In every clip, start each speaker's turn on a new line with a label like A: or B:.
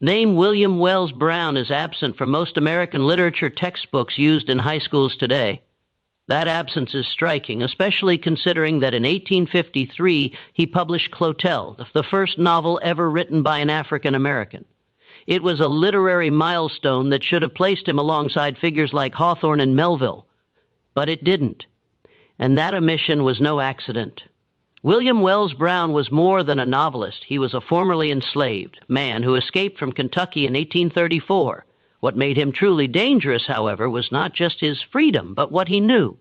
A: Name William Wells Brown is absent from most American literature textbooks used in high schools today. That absence is striking, especially considering that in 1853 he published Clotel, the first novel ever written by an African American. It was a literary milestone that should have placed him alongside figures like Hawthorne and Melville, but it didn't, and that omission was no accident. William Wells Brown was more than a novelist. He was a formerly enslaved man who escaped from Kentucky in 1834. What made him truly dangerous, however, was not just his freedom, but what he knew.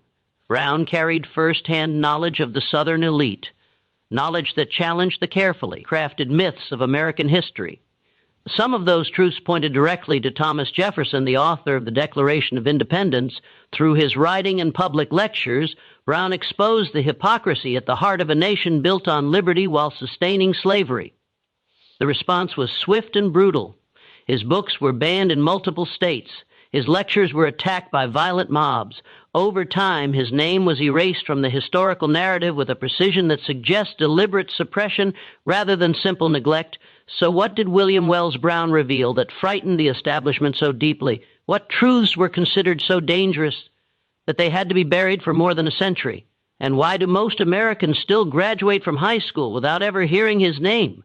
A: Brown carried first-hand knowledge of the Southern elite, knowledge that challenged the carefully crafted myths of American history. Some of those truths pointed directly to Thomas Jefferson, the author of the Declaration of Independence. Through his writing and public lectures, Brown exposed the hypocrisy at the heart of a nation built on liberty while sustaining slavery. The response was swift and brutal. His books were banned in multiple states. His lectures were attacked by violent mobs. Over time, his name was erased from the historical narrative with a precision that suggests deliberate suppression rather than simple neglect. So what did William Wells Brown reveal that frightened the establishment so deeply? What truths were considered so dangerous that they had to be buried for more than a century? And why do most Americans still graduate from high school without ever hearing his name?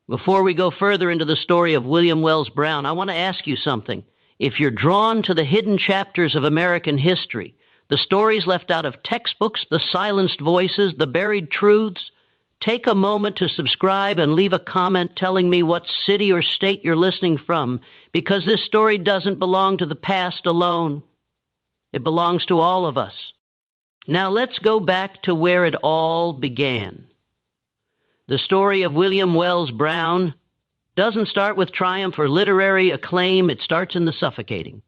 A: Before we go further into the story of William Wells Brown, I want to ask you something. If you're drawn to the hidden chapters of American history, the stories left out of textbooks, the silenced voices, the buried truths, take a moment to subscribe and leave a comment telling me what city or state you're listening from, because this story doesn't belong to the past alone. It belongs to all of us. Now let's go back to where it all began. The story of William Wells Brown doesn't start with triumph or literary acclaim. It starts in the suffocating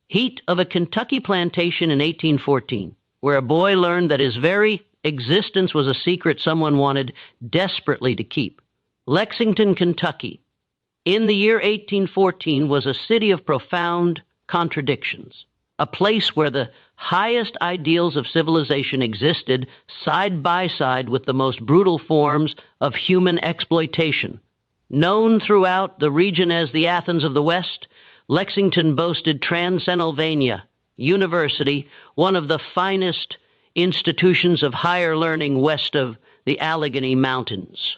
A: heat of a Kentucky plantation in 1814, where a boy learned that his very existence was a secret someone wanted desperately to keep. Lexington, Kentucky, in the year 1814, was a city of profound contradictions, a place where the highest ideals of civilization existed side by side with the most brutal forms of human exploitation. Known throughout the region as the Athens of the West, Lexington boasted Transylvania University, one of the finest institutions of higher learning west of the Allegheny Mountains.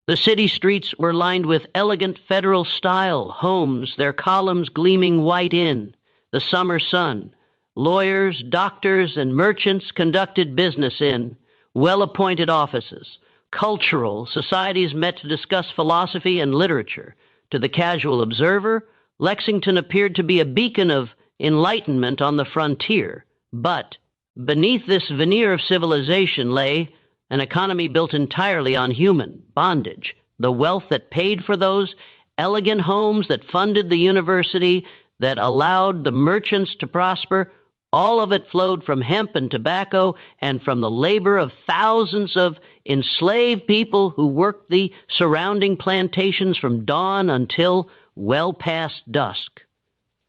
A: The city streets were lined with elegant federal-style homes, their columns gleaming white in the summer sun. Lawyers, doctors, and merchants conducted business in well-appointed offices. Cultural societies met to discuss philosophy and literature. To the casual observer, Lexington appeared to be a beacon of enlightenment on the frontier. But beneath this veneer of civilization lay an economy built entirely on human bondage, the wealth that paid for those elegant homes, that funded the university, that allowed the merchants to prosper. All of it flowed from hemp and tobacco and from the labor of thousands of enslaved people who worked the surrounding plantations from dawn until well past dusk.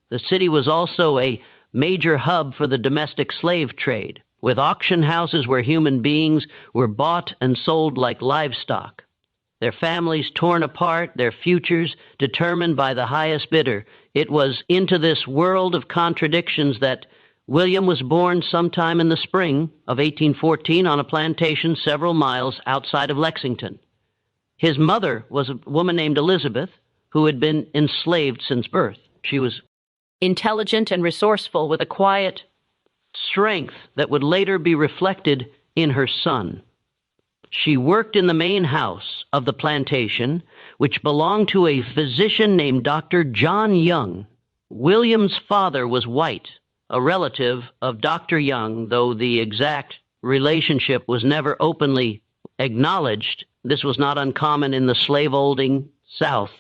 A: The city was also a major hub for the domestic slave trade, with auction houses where human beings were bought and sold like livestock, their families torn apart, their futures determined by the highest bidder. It was into this world of contradictions that William was born sometime in the spring of 1814 on a plantation several miles outside of Lexington. His mother was a woman named Elizabeth, who had been enslaved since birth. She was intelligent and resourceful, with a quiet strength that would later be reflected in her son. She worked in the main house of the plantation, which belonged to a physician named Dr. John Young. William's father was white, a relative of Dr. Young, though the exact relationship was never openly acknowledged. This was not uncommon in the slaveholding South.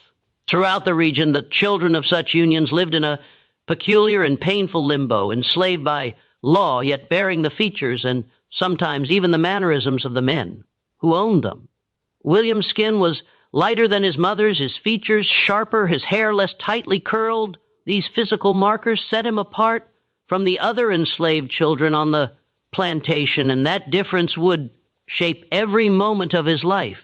A: Throughout the region, the children of such unions lived in a peculiar and painful limbo, enslaved by law, yet bearing the features and sometimes even the mannerisms of the men who owned them. William's skin was lighter than his mother's, his features sharper, his hair less tightly curled. These physical markers set him apart from the other enslaved children on the plantation, and that difference would shape every moment of his life.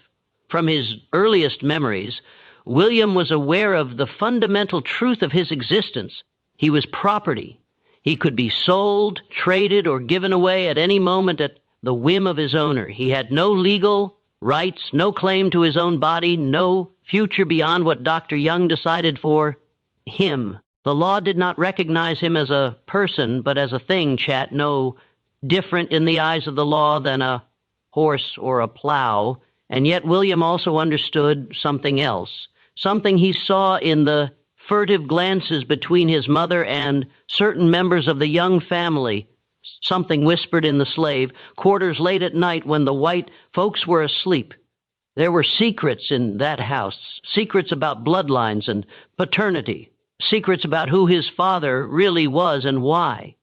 A: From his earliest memories, William was aware of the fundamental truth of his existence. He was property. He could be sold, traded, or given away at any moment at the whim of his owner. He had no legal rights, no claim to his own body, no future beyond what Dr. Young decided for him. The law did not recognize him as a person, but as a thing, Chat, no different in the eyes of the law than a horse or a plow. And yet William also understood something else, something he saw in the furtive glances between his mother and certain members of the Young family, something whispered in the slave quarters late at night when the white folks were asleep. There were secrets in that house, secrets about bloodlines and paternity, secrets about who his father really was and why.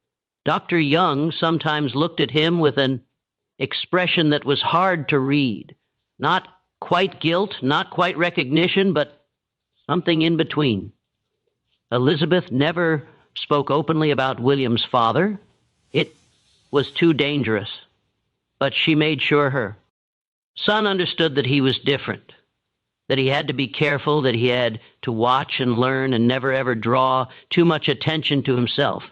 A: Dr. Young sometimes looked at him with an expression that was hard to read. Not quite guilt, not quite recognition, but something in between. Elizabeth never spoke openly about William's father. It was too dangerous, but she made sure her son understood that he was different, that he had to be careful, that he had to watch and learn and never ever draw too much attention to himself.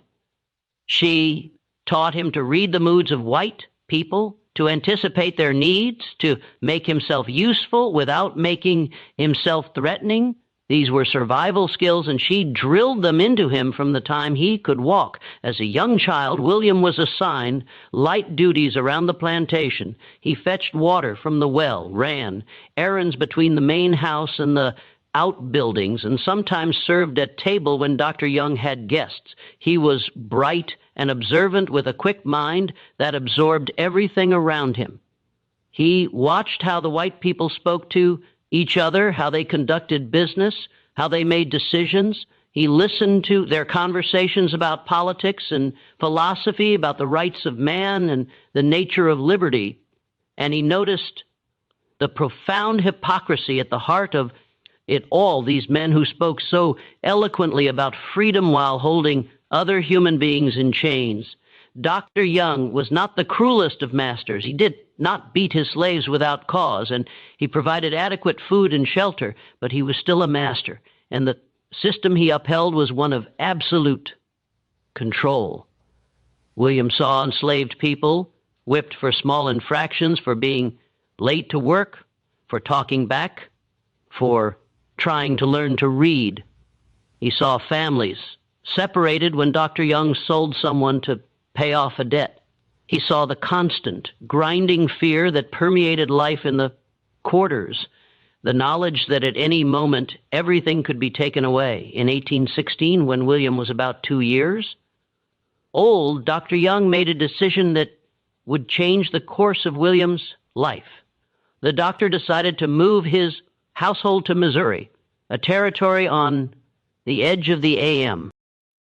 A: She taught him to read the moods of white people, to anticipate their needs, to make himself useful without making himself threatening. These were survival skills, and she drilled them into him from the time he could walk. As a young child, William was assigned light duties around the plantation. He fetched water from the well, ran errands between the main house and the outbuildings, and sometimes served at table when Dr. Young had guests. He was bright and observant with a quick mind that absorbed everything around him. He watched how the white people spoke to each other, how they conducted business, how they made decisions. He listened to their conversations about politics and philosophy, about the rights of man and the nature of liberty. And he noticed the profound hypocrisy at the heart of it all, these men who spoke so eloquently about freedom while holding other human beings in chains. Dr. Young was not the cruelest of masters. He did not beat his slaves without cause, and he provided adequate food and shelter, but he was still a master, and the system he upheld was one of absolute control. William saw enslaved people whipped for small infractions, for being late to work, for talking back, for trying to learn to read. He saw families separated when Dr. Young sold someone to pay off a debt. He saw the constant, grinding fear that permeated life in the quarters, the knowledge that at any moment everything could be taken away. In 1816, when William was about 2 years old, Dr. Young made a decision that would change the course of William's life. The doctor decided to move his household to Missouri, a territory on the edge of the AM.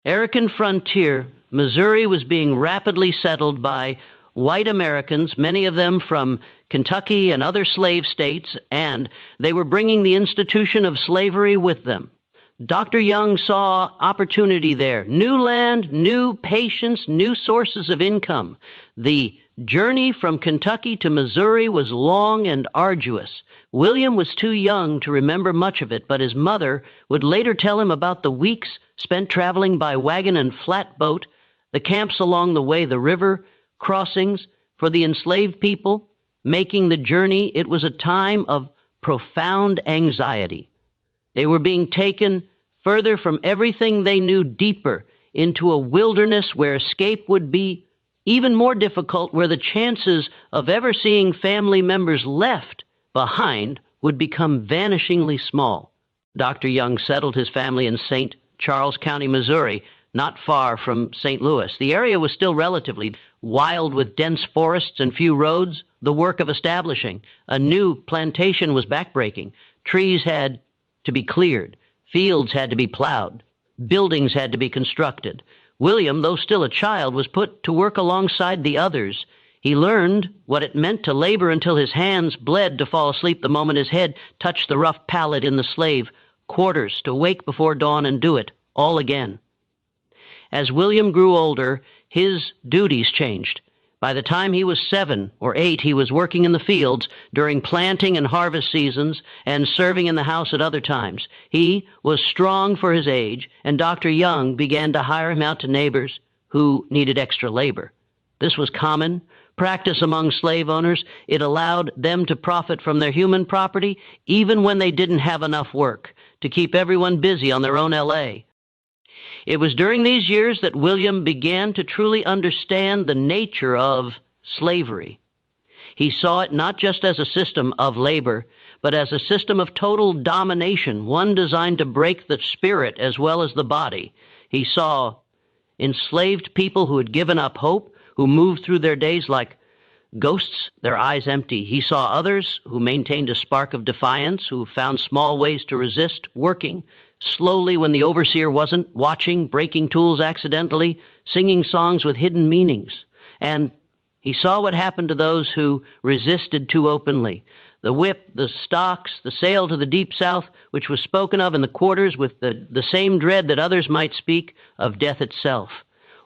A: American frontier, Missouri was being rapidly settled by white Americans, many of them from Kentucky and other slave states, and they were bringing the institution of slavery with them. Dr. Young saw opportunity there, new land, new patients, new sources of income. The journey from Kentucky to Missouri was long and arduous. William was too young to remember much of it, but his mother would later tell him about the weeks spent traveling by wagon and flatboat, the camps along the way, the river crossings for the enslaved people, making the journey. It was a time of profound anxiety. They were being taken further from everything they knew, deeper into a wilderness where escape would be even more difficult, where the chances of ever seeing family members left behind would become vanishingly small. Dr. Young settled his family in St. Charles County, Missouri, not far from St. Louis. The area was still relatively wild with dense forests and few roads, the work of establishing. A new plantation was backbreaking. Trees had to be cleared. Fields had to be plowed. Buildings had to be constructed. William, though still a child, was put to work alongside the others. He learned what it meant to labor until his hands bled to fall asleep the moment his head touched the rough pallet in the slave quarters, to wake before dawn and do it all again. As William grew older, his duties changed. By the time he was 7 or 8, he was working in the fields during planting and harvest seasons and serving in the house at other times. He was strong for his age, and Dr. Young began to hire him out to neighbors who needed extra labor. This was common practice among slave owners. It allowed them to profit from their human property even when they didn't have enough work to keep everyone busy on their own LA. It was during these years that William began to truly understand the nature of slavery. He saw it not just as a system of labor, but as a system of total domination, one designed to break the spirit as well as the body. He saw enslaved people who had given up hope, who moved through their days like ghosts, their eyes empty. He saw others who maintained a spark of defiance, who found small ways to resist, working slowly when the overseer wasn't watching, breaking tools accidentally, singing songs with hidden meanings. And he saw what happened to those who resisted too openly. The whip, the stocks, the sale to the Deep South, which was spoken of in the quarters with the same dread that others might speak of death itself.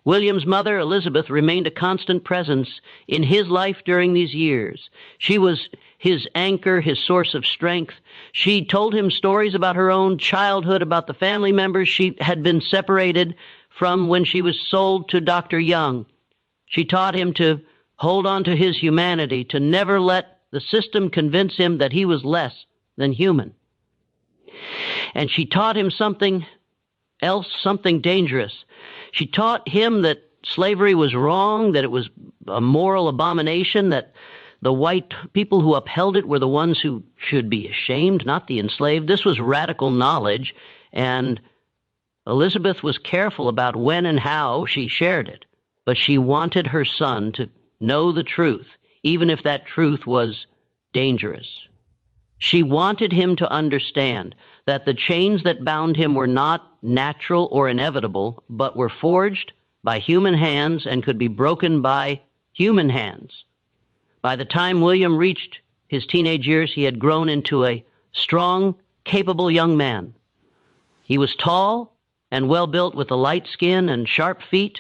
A: William's mother, Elizabeth, remained a constant presence in his life during these years. She was his anchor, his source of strength. She told him stories about her own childhood, about the family members she had been separated from when she was sold to Dr. Young. She taught him to hold on to his humanity, to never let the system convince him that he was less than human. And she taught him something else, something dangerous. She taught him that slavery was wrong, that it was a moral abomination, that the white people who upheld it were the ones who should be ashamed, not the enslaved. This was radical knowledge, and Elizabeth was careful about when and how she shared it. But she wanted her son to know the truth, even if that truth was dangerous. She wanted him to understand that the chains that bound him were not natural or inevitable, but were forged by human hands and could be broken by human hands. By the time William reached his teenage years, he had grown into a strong, capable young man. He was tall and well-built with a light skin and sharp feet,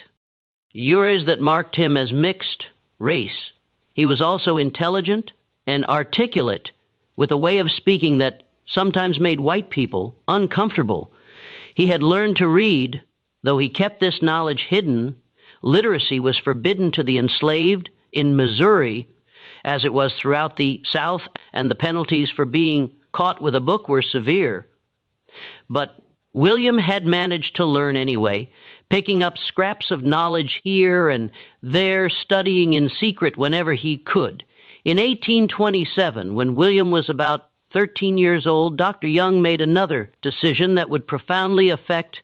A: years that marked him as mixed race. He was also intelligent and articulate, with a way of speaking that sometimes made white people uncomfortable. He had learned to read, though he kept this knowledge hidden. Literacy was forbidden to the enslaved in Missouri, as it was throughout the South, and the penalties for being caught with a book were severe. But William had managed to learn anyway, picking up scraps of knowledge here and there, studying in secret whenever he could. In 1827, when William was about 13 years old, Dr. Young made another decision that would profoundly affect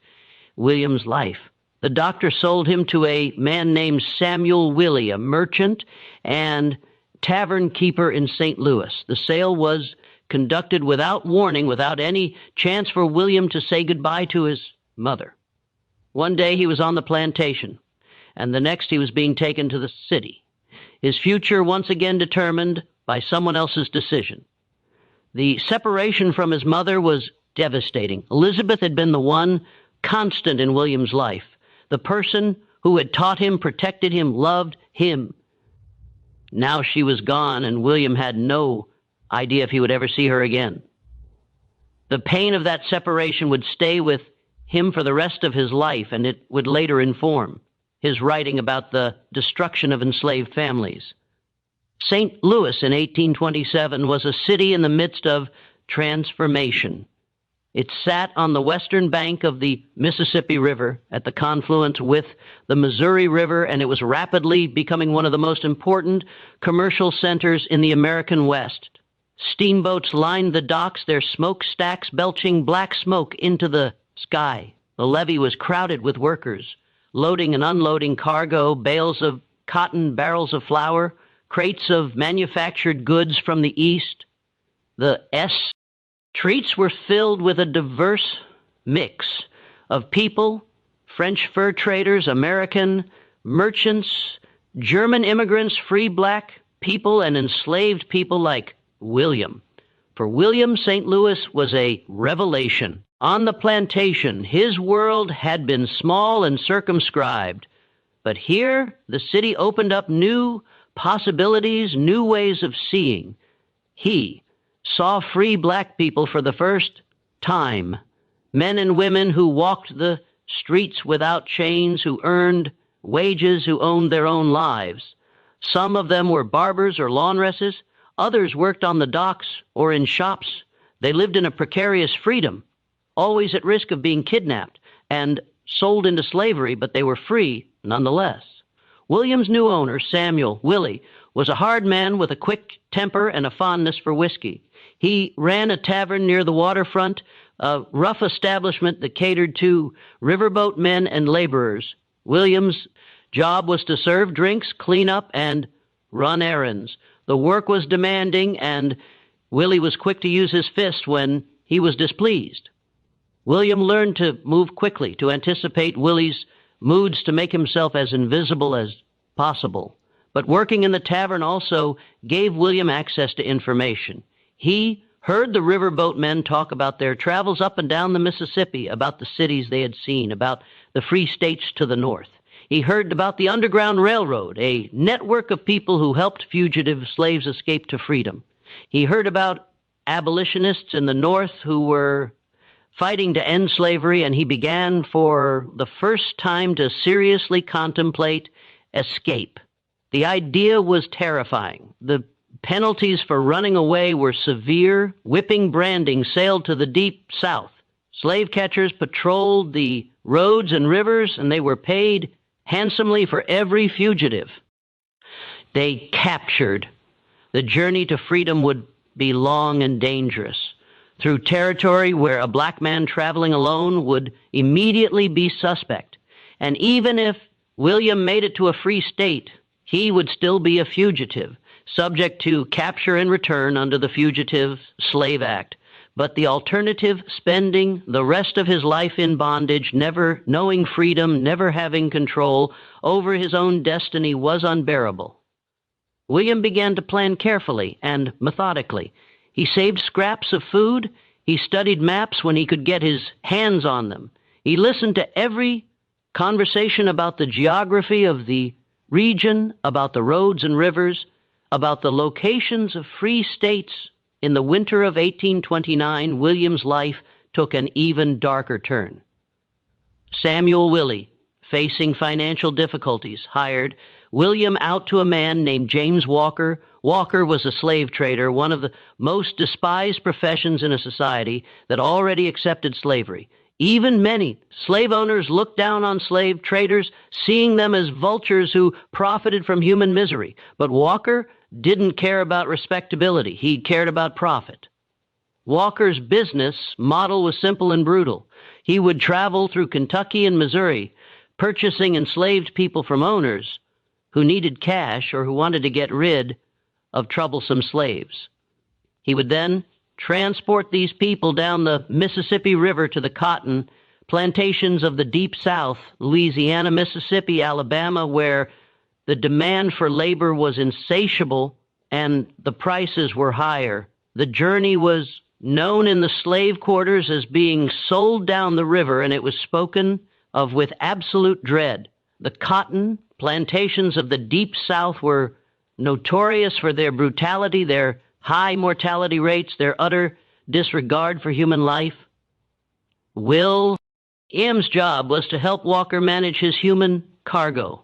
A: William's life. The doctor sold him to a man named Samuel Willie, a merchant and tavern keeper in St. Louis. The sale was conducted without warning, without any chance for William to say goodbye to his mother. One day he was on the plantation, and the next he was being taken to the city. His future once again determined by someone else's decision. The separation from his mother was devastating. Elizabeth had been the one constant in William's life, the person who had taught him, protected him, loved him. Now she was gone, and William had no idea if he would ever see her again. The pain of that separation would stay with him for the rest of his life, and it would later inform his writing about the destruction of enslaved families. St. Louis in 1827 was a city in the midst of transformation. It sat on the western bank of the Mississippi River at the confluence with the Missouri River, and it was rapidly becoming one of the most important commercial centers in the American West. Steamboats lined the docks, their smokestacks belching black smoke into the sky. The levee was crowded with workers, loading and unloading cargo, bales of cotton, barrels of flour, crates of manufactured goods from the east. The streets were filled with a diverse mix of people, French fur traders, American merchants, German immigrants, free black people, and enslaved people like William. For William, St. Louis was a revelation. On the plantation, his world had been small and circumscribed, But here, the city opened up new possibilities, new ways of seeing. He saw free black people for the first time, men and women who walked the streets without chains, who earned wages, who owned their own lives. Some of them were barbers or laundresses. Others worked on the docks or in shops. They lived in a precarious freedom, always at risk of being kidnapped and sold into slavery, but they were free nonetheless. William's new owner, Samuel Willie, was a hard man with a quick temper and a fondness for whiskey. He ran a tavern near the waterfront, a rough establishment that catered to riverboat men and laborers. William's job was to serve drinks, clean up, and run errands. The work was demanding, and Willie was quick to use his fist when he was displeased. William learned to move quickly, to anticipate Willie's moods, to make himself as invisible as possible. But working in the tavern also gave William access to information. He heard the riverboat men talk about their travels up and down the Mississippi, about the cities they had seen, about the free states to the north. He heard about the Underground Railroad, a network of people who helped fugitive slaves escape to freedom. He heard about abolitionists in the North who were fighting to end slavery, and he began for the first time to seriously contemplate escape. The idea was terrifying. The penalties for running away were severe. Whipping, branding sailed to the deep South. Slave catchers patrolled the roads and rivers, and they were paid handsomely for every fugitive they captured. The journey to freedom would be long and dangerous, through territory where a black man traveling alone would immediately be suspect. And even if William made it to a free state, he would still be a fugitive, subject to capture and return under the Fugitive Slave Act. But the alternative, spending the rest of his life in bondage, never knowing freedom, never having control over his own destiny, was unbearable. William began to plan carefully and methodically. He saved scraps of food. He studied maps when he could get his hands on them. He listened to every conversation about the geography of the region, about the roads and rivers, about the locations of free states. In the winter of 1829, William's life took an even darker turn. Samuel Willie, facing financial difficulties, hired William out to a man named James Walker. Walker was a slave trader, one of the most despised professions in a society that already accepted slavery. Even many slave owners looked down on slave traders, seeing them as vultures who profited from human misery. But Walker didn't care about respectability. He cared about profit. Walker's business model was simple and brutal. He would travel through Kentucky and Missouri, purchasing enslaved people from owners who needed cash or who wanted to get rid of troublesome slaves. He would then transport these people down the Mississippi River to the cotton plantations of the Deep South, Louisiana, Mississippi, Alabama, where the demand for labor was insatiable and the prices were higher. The journey was known in the slave quarters as being sold down the river, and it was spoken of with absolute dread. The cotton plantations of the Deep South were notorious for their brutality, their high mortality rates, their utter disregard for human life. William's job was to help Walker manage his human cargo.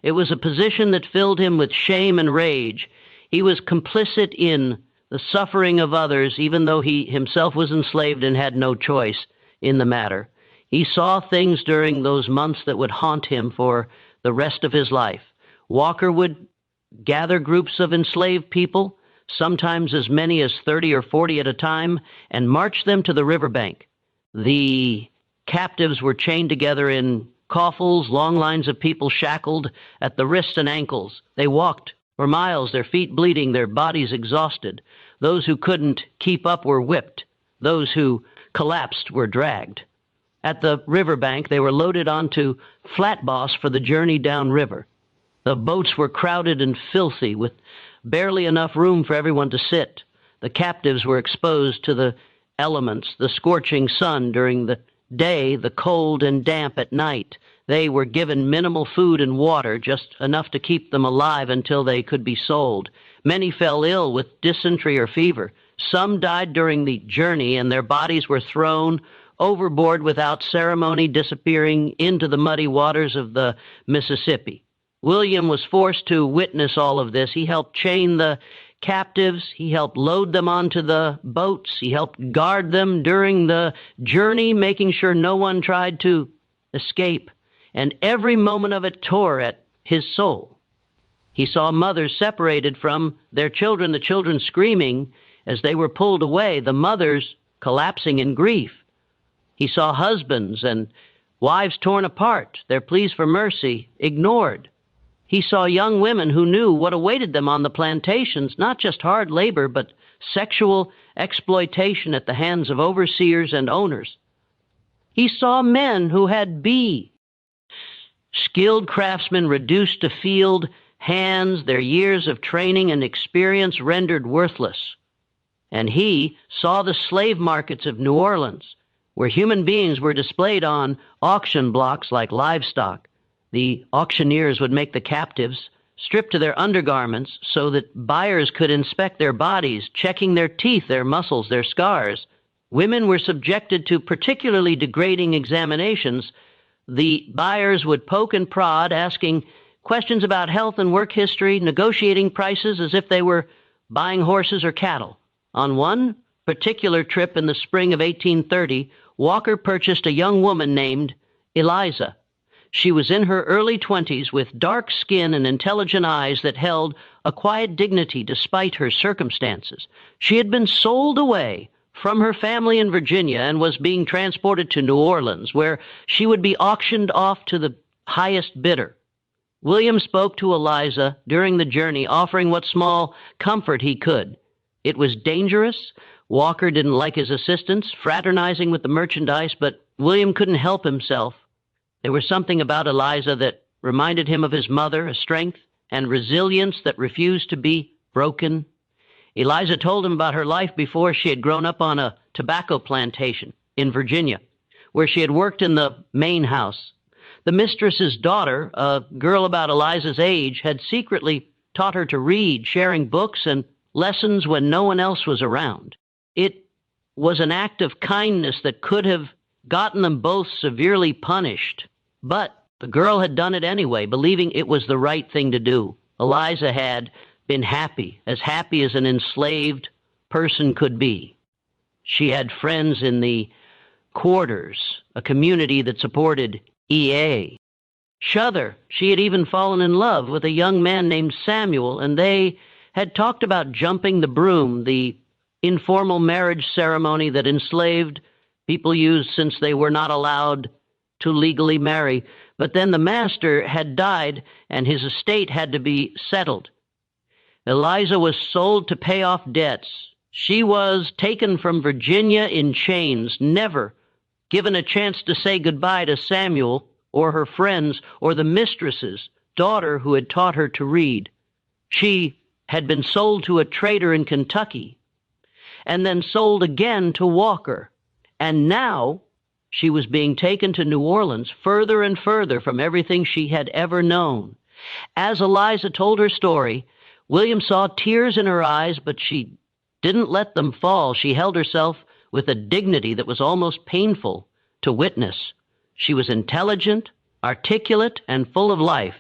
A: It was a position that filled him with shame and rage. He was complicit in the suffering of others, even though he himself was enslaved and had no choice in the matter. He saw things during those months that would haunt him for the rest of his life. Walker would gather groups of enslaved people, sometimes as many as 30 or 40 at a time, and march them to the riverbank. The captives were chained together in coffles, long lines of people shackled at the wrists and ankles. They walked for miles, their feet bleeding, their bodies exhausted. Those who couldn't keep up were whipped. Those who collapsed were dragged. At the riverbank, they were loaded onto flatboss for the journey downriver. The boats were crowded and filthy, with barely enough room for everyone to sit. The captives were exposed to the elements, the scorching sun during the day, the cold and damp at night. They were given minimal food and water, just enough to keep them alive until they could be sold. Many fell ill with dysentery or fever. Some died during the journey, and their bodies were thrown overboard without ceremony, disappearing into the muddy waters of the Mississippi. William was forced to witness all of this. He helped chain the captives. He helped load them onto the boats. He helped guard them during the journey, making sure no one tried to escape. And every moment of it tore at his soul. He saw mothers separated from their children, the children screaming as they were pulled away, the mothers collapsing in grief. He saw husbands and wives torn apart, their pleas for mercy ignored. He saw young women who knew what awaited them on the plantations, not just hard labor, but sexual exploitation at the hands of overseers and owners. He saw men who had skilled craftsmen reduced to field hands, their years of training and experience rendered worthless. And he saw the slave markets of New Orleans, where human beings were displayed on auction blocks like livestock. The auctioneers would make the captives strip to their undergarments so that buyers could inspect their bodies, checking their teeth, their muscles, their scars. Women were subjected to particularly degrading examinations. The buyers would poke and prod, asking questions about health and work history, negotiating prices as if they were buying horses or cattle. On one particular trip in the spring of 1830, Walker purchased a young woman named Eliza. She was in her early 20s with dark skin and intelligent eyes that held a quiet dignity despite her circumstances. She had been sold away from her family in Virginia and was being transported to New Orleans, where she would be auctioned off to the highest bidder. William spoke to Eliza during the journey, offering what small comfort he could. It was dangerous. Walker didn't like his assistants fraternizing with the merchandise, but William couldn't help himself. There was something about Eliza that reminded him of his mother, a strength and resilience that refused to be broken. Eliza told him about her life before she had grown up on a tobacco plantation in Virginia, where she had worked in the main house. The mistress's daughter, a girl about Eliza's age, had secretly taught her to read, sharing books and lessons when no one else was around. It was an act of kindness that could have gotten them both severely punished, but the girl had done it anyway, believing it was the right thing to do. Eliza had been happy as an enslaved person could be. She had friends in the quarters, a community that supported EA. Shuther, she had even fallen in love with a young man named Samuel, and they had talked about jumping the broom, the informal marriage ceremony that enslaved people used since they were not allowed to legally marry. But then the master had died, and his estate had to be settled. Eliza was sold to pay off debts. She was taken from Virginia in chains, never given a chance to say goodbye to Samuel or her friends or the mistress's daughter who had taught her to read. She had been sold to a trader in Kentucky and then sold again to Walker. And now she was being taken to New Orleans, further and further from everything she had ever known. As Eliza told her story, William saw tears in her eyes, but she didn't let them fall. She held herself with a dignity that was almost painful to witness. She was intelligent, articulate, and full of life,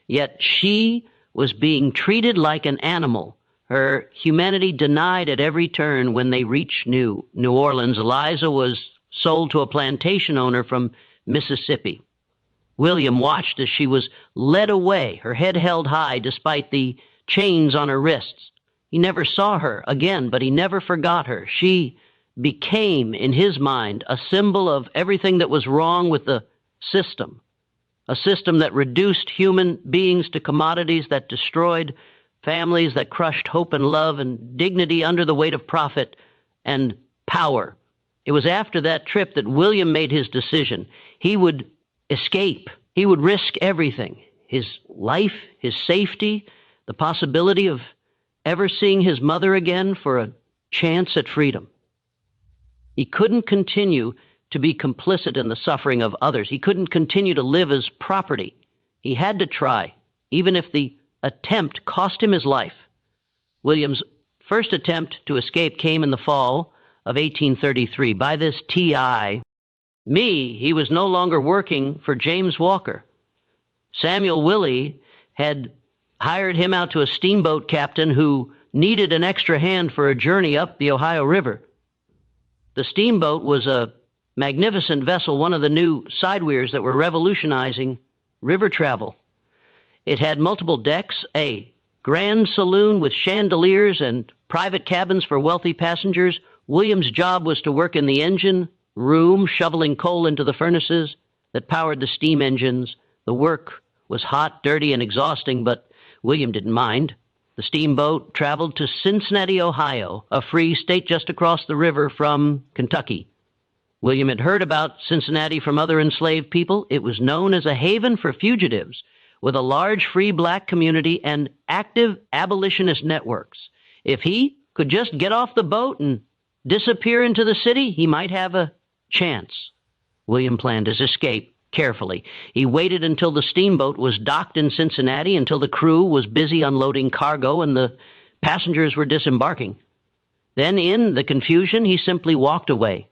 A: yet she was being treated like an animal, her humanity denied at every turn. When they reached New Orleans, Eliza was sold to a plantation owner from Mississippi. William watched as she was led away, her head held high despite the chains on her wrists. He never saw her again, but he never forgot her. She became, in his mind, a symbol of everything that was wrong with the system, a system that reduced human beings to commodities, that destroyed families, that crushed hope and love and dignity under the weight of profit and power. It was after that trip that William made his decision. He would escape. He would risk everything, his life, his safety, the possibility of ever seeing his mother again for a chance at freedom. He couldn't continue to be complicit in the suffering of others. He couldn't continue to live as property. He had to try, even if the attempt cost him his life. William's first attempt to escape came in the fall of 1833. By this T.I., he was no longer working for James Walker. Samuel Willie had hired him out to a steamboat captain who needed an extra hand for a journey up the Ohio River. The steamboat was a magnificent vessel, one of the new sideweirs that were revolutionizing river travel. It had multiple decks, a grand saloon with chandeliers and private cabins for wealthy passengers. William's job was to work in the engine room, shoveling coal into the furnaces that powered the steam engines. The work was hot, dirty, and exhausting, but William didn't mind. The steamboat traveled to Cincinnati, Ohio, a free state just across the river from Kentucky. William had heard about Cincinnati from other enslaved people. It was known as a haven for fugitives, with a large free black community and active abolitionist networks. If he could just get off the boat and disappear into the city, he might have a chance. William planned his escape carefully. He waited until the steamboat was docked in Cincinnati, until the crew was busy unloading cargo and the passengers were disembarking. Then, in the confusion, he simply walked away.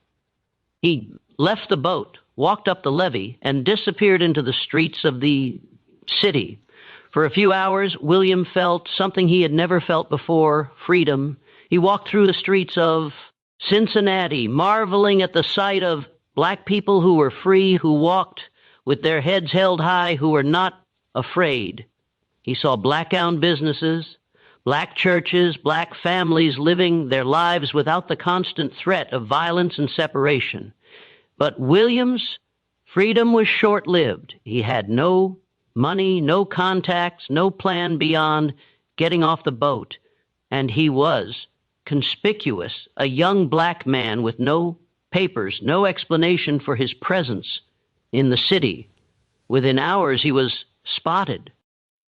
A: He left the boat, walked up the levee, and disappeared into the streets of the city. For a few hours, William felt something he had never felt before, freedom. He walked through the streets of Cincinnati, marveling at the sight of black people who were free, who walked with their heads held high, who were not afraid. He saw black-owned businesses, black churches, black families living their lives without the constant threat of violence and separation. But William's freedom was short-lived. He had no money, no contacts, no plan beyond getting off the boat. And he was conspicuous, a young black man with no papers, no explanation for his presence in the city. Within hours, he was spotted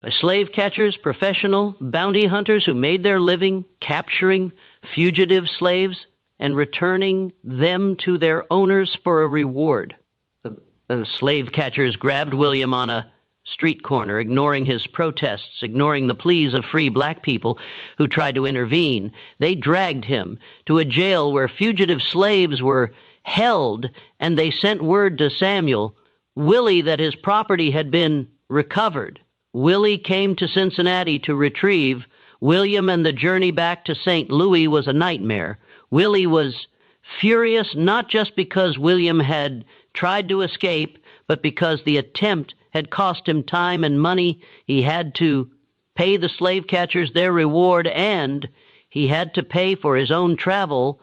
A: by slave catchers, professional bounty hunters who made their living capturing fugitive slaves and returning them to their owners for a reward. The slave catchers grabbed William on a street corner, ignoring his protests, ignoring the pleas of free black people who tried to intervene. They dragged him to a jail where fugitive slaves were held, and they sent word to Samuel Willie that his property had been recovered. Willie came to Cincinnati to retrieve William, and the journey back to St. Louis was a nightmare. Willie was furious, not just because William had tried to escape, but because the attempt had cost him time and money. He had to pay the slave catchers their reward, and he had to pay for his own travel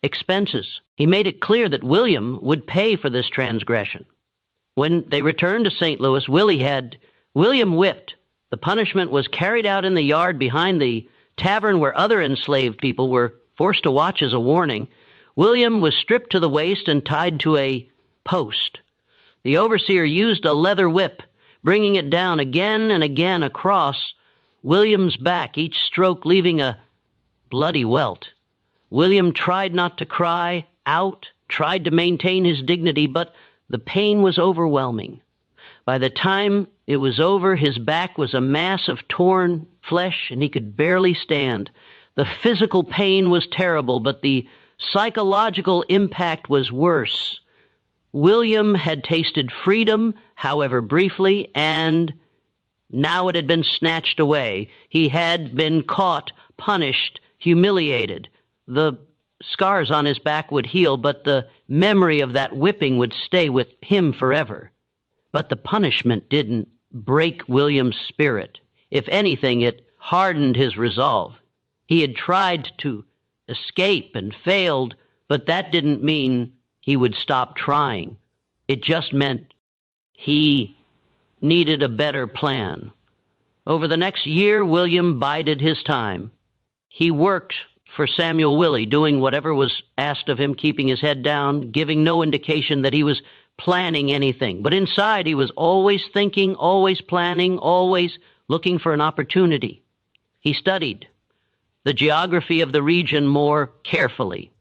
A: expenses. He made it clear that William would pay for this transgression. When they returned to St. Louis, William whipped. The punishment was carried out in the yard behind the tavern where other enslaved people were forced to watch as a warning. William was stripped to the waist and tied to a post. The overseer used a leather whip, bringing it down again and again across William's back, each stroke leaving a bloody welt. William tried not to cry out, tried to maintain his dignity, but the pain was overwhelming. By the time it was over, his back was a mass of torn flesh, and he could barely stand. The physical pain was terrible, but the psychological impact was worse. William had tasted freedom, however briefly, and now it had been snatched away. He had been caught, punished, humiliated. The scars on his back would heal, but the memory of that whipping would stay with him forever. But the punishment didn't break William's spirit. If anything, it hardened his resolve. He had tried to escape and failed, but that didn't mean he would stop trying. It just meant he needed a better plan. Over the next year, William bided his time. He worked for Samuel Willie, doing whatever was asked of him, keeping his head down, giving no indication that he was planning anything. But inside, he was always thinking, always planning, always looking for an opportunity. He studied the geography of the region more carefully.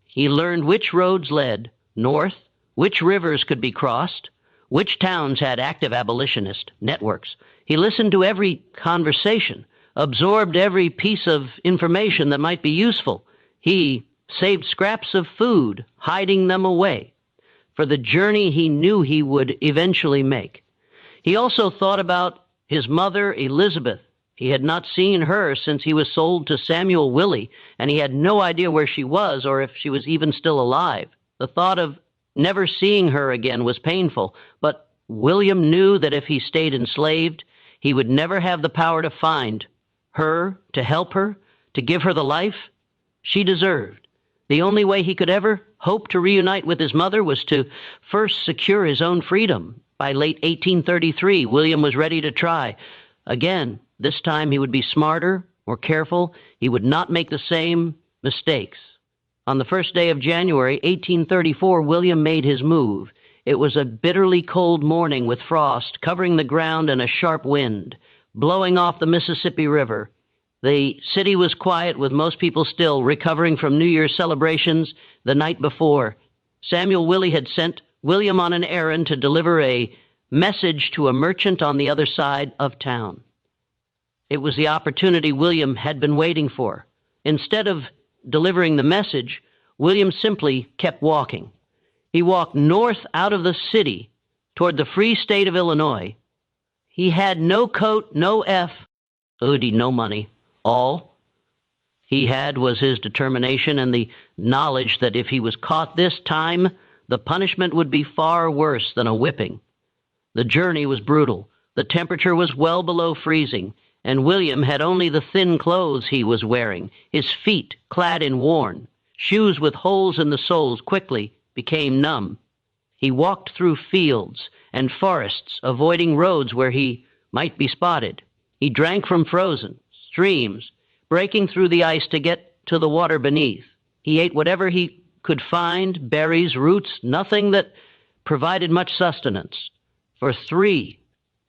A: He learned which roads led north which rivers could be crossed, which towns had active abolitionist networks. He listened to every conversation, absorbed every piece of information that might be useful. He saved scraps of food, hiding them away, for the journey he knew he would eventually make. He also thought about his mother, Elizabeth. He had not seen her since he was sold to Samuel Willie, and he had no idea where she was or if she was even still alive. The thought of never seeing her again was painful, but William knew that if he stayed enslaved, he would never have the power to find her, to help her, to give her the life she deserved. The only way he could ever hope to reunite with his mother was to first secure his own freedom. By late 1833, William was ready to try. Again, this time he would be smarter, more careful. He would not make the same mistakes. On the first day of January 1834, William made his move. It was a bitterly cold morning with frost covering the ground and a sharp wind blowing off the Mississippi River. The city was quiet, with most people still recovering from New Year's celebrations the night before. Samuel Willie had sent William on an errand to deliver a message to a merchant on the other side of town. It was the opportunity William had been waiting for. Instead of delivering the message, William simply kept walking. He walked north out of the city toward the free state of Illinois. He had no coat, no hoodie, no money. All he had was his determination and the knowledge that if he was caught this time, the punishment would be far worse than a whipping. The journey was brutal. The temperature was well below freezing, and William had only the thin clothes he was wearing. His feet, clad in worn shoes with holes in the soles, quickly became numb. He walked through fields and forests, avoiding roads where he might be spotted. He drank from frozen streams, breaking through the ice to get to the water beneath. He ate whatever he could find, berries, roots, nothing that provided much sustenance. For 3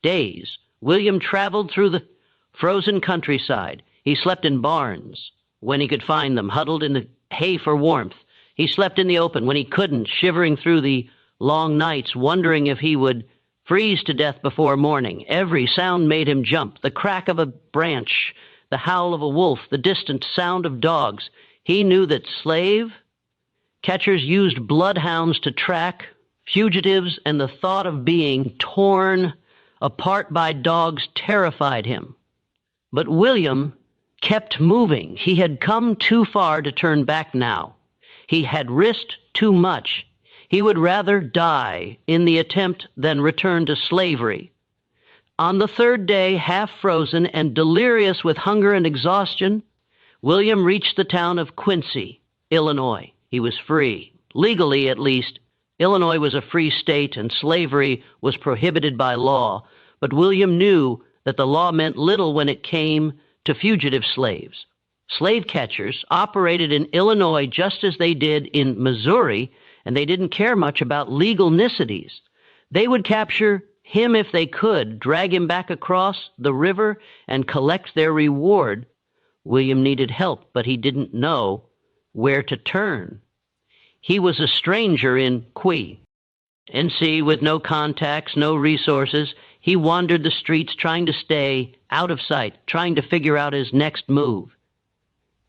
A: days, William traveled through the frozen countryside. He slept in barns when he could find them, huddled in the hay for warmth. He slept in the open when he couldn't, shivering through the long nights, wondering if he would freeze to death before morning. Every sound made him jump: the crack of a branch, the howl of a wolf, the distant sound of dogs. He knew that slave catchers used bloodhounds to track fugitives, and the thought of being torn apart by dogs terrified him. But William kept moving. He had come too far to turn back now. He had risked too much. He would rather die in the attempt than return to slavery. On the 3rd day, half frozen and delirious with hunger and exhaustion, William reached the town of Quincy, Illinois. He was free. Legally, at least, Illinois was a free state and slavery was prohibited by law. But William knew that the law meant little when it came to fugitive slaves. Slave catchers operated in Illinois just as they did in Missouri, and they didn't care much about legal niceties. They would capture him if they could, drag him back across the river, and collect their reward. William needed help, but he didn't know where to turn. He was a stranger in NC, with no contacts, no resources. He wandered the streets trying to stay out of sight, trying to figure out his next move.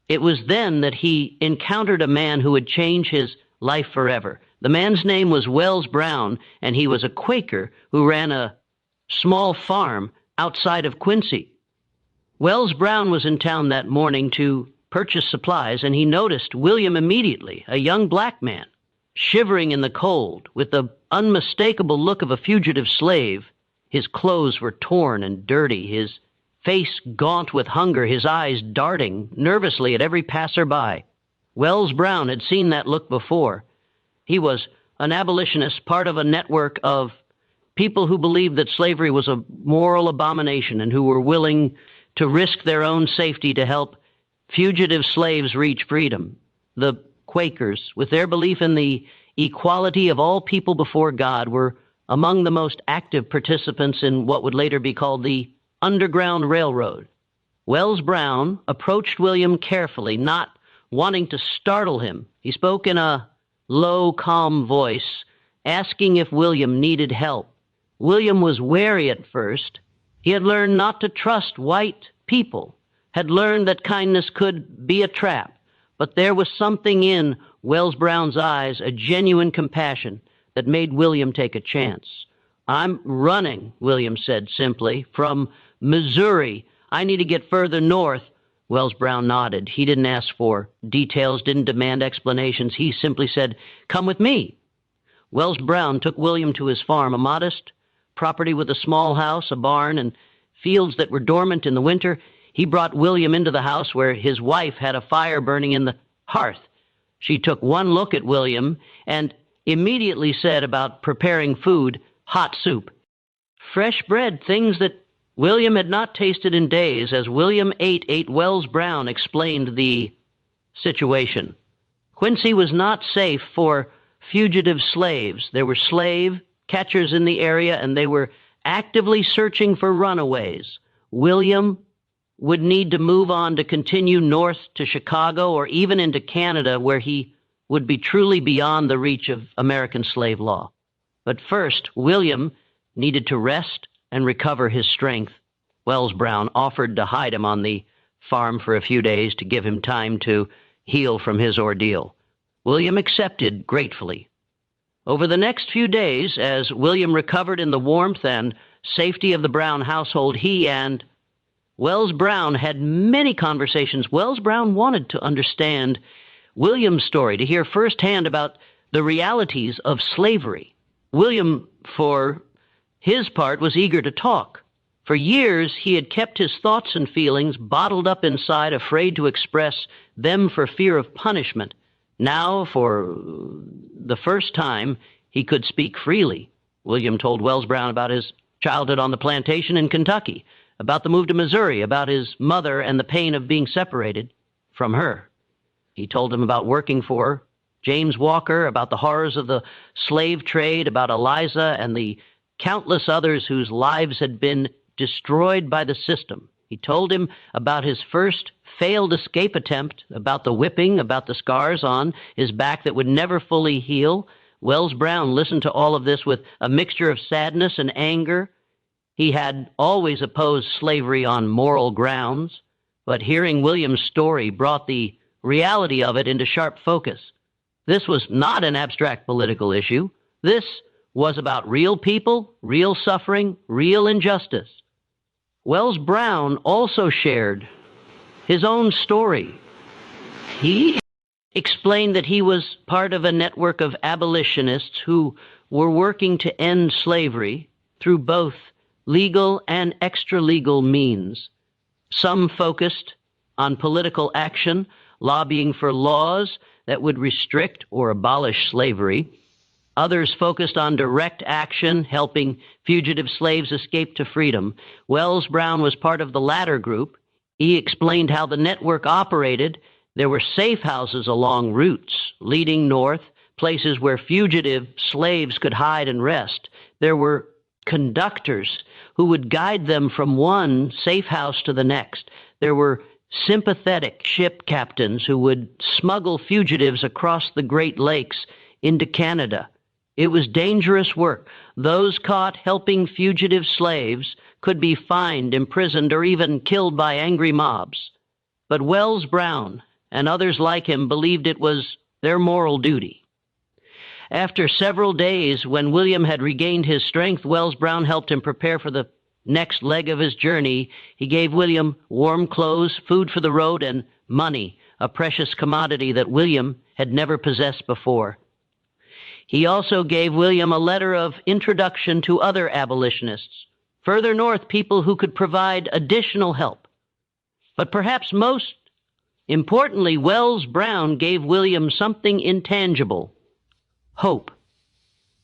A: It was then that he encountered a man who would change his life forever. The man's name was Wells Brown, and he was a Quaker who ran a small farm outside of Quincy. Wells Brown was in town that morning to purchase supplies, and he noticed William immediately, a young black man, shivering in the cold, with the unmistakable look of a fugitive slave. His clothes were torn and dirty, his face gaunt with hunger, his eyes darting nervously at every passerby. Wells Brown had seen that look before. He was an abolitionist, part of a network of people who believed that slavery was a moral abomination and who were willing to risk their own safety to help fugitive slaves reach freedom. The Quakers, with their belief in the equality of all people before God, were among the most active participants in what would later be called the Underground Railroad. Wells Brown approached William carefully, not wanting to startle him. He spoke in a low, calm voice, asking if William needed help. William was wary at first. He had learned not to trust white people, had learned that kindness could be a trap, but there was something in Wells Brown's eyes, a genuine compassion, that made William take a chance. "I'm running," William said simply, "from Missouri. I need to get further north." Wells Brown nodded. He didn't ask for details, didn't demand explanations. He simply said, "Come with me." Wells Brown took William to his farm, a modest property with a small house, a barn, and fields that were dormant in the winter. He brought William into the house where his wife had a fire burning in the hearth. She took one look at William and immediately said about preparing food, "Hot soup." Fresh bread, things that William had not tasted in days. As William ate, Wells Brown explained the situation. Quincy was not safe for fugitive slaves. There were slave catchers in the area, and they were actively searching for runaways. William would need to move on to continue north to Chicago or even into Canada, where he would be truly beyond the reach of American slave law. But first, William needed to rest and recover his strength. Wells Brown offered to hide him on the farm for a few days to give him time to heal from his ordeal. William accepted gratefully. Over the next few days, as William recovered in the warmth and safety of the Brown household, he and Wells Brown had many conversations. Wells Brown wanted to understand William's story, to hear firsthand about the realities of slavery. William, for his part, was eager to talk. For years, he had kept his thoughts and feelings bottled up inside, afraid to express them for fear of punishment. Now, for the first time, he could speak freely. William told Wells Brown about his childhood on the plantation in Kentucky, about the move to Missouri, about his mother and the pain of being separated from her. He told him about working for James Walker, about the horrors of the slave trade, about Eliza and the countless others whose lives had been destroyed by the system. He told him about his first failed escape attempt, about the whipping, about the scars on his back that would never fully heal. Wells Brown listened to all of this with a mixture of sadness and anger. He had always opposed slavery on moral grounds, but hearing William's story brought the reality of it into sharp focus. This was not an abstract political issue. This was about real people, real suffering, real injustice. Wells Brown also shared his own story. He explained that he was part of a network of abolitionists who were working to end slavery through both legal and extra-legal means. Some focused on political action, lobbying for laws that would restrict or abolish slavery. Others focused on direct action, helping fugitive slaves escape to freedom. Wells Brown was part of the latter group. He explained how the network operated. There were safe houses along routes leading north, places where fugitive slaves could hide and rest. There were conductors who would guide them from one safe house to the next. There were sympathetic ship captains who would smuggle fugitives across the Great Lakes into Canada. It was dangerous work. Those caught helping fugitive slaves could be fined, imprisoned, or even killed by angry mobs. But Wells Brown and others like him believed it was their moral duty. After several days, when William had regained his strength, Wells Brown helped him prepare for the next leg of his journey. He gave William warm clothes, food for the road, and money, a precious commodity that William had never possessed before. He also gave William a letter of introduction to other abolitionists, further north, people who could provide additional help. But perhaps most importantly, Wells Brown gave William something intangible: hope.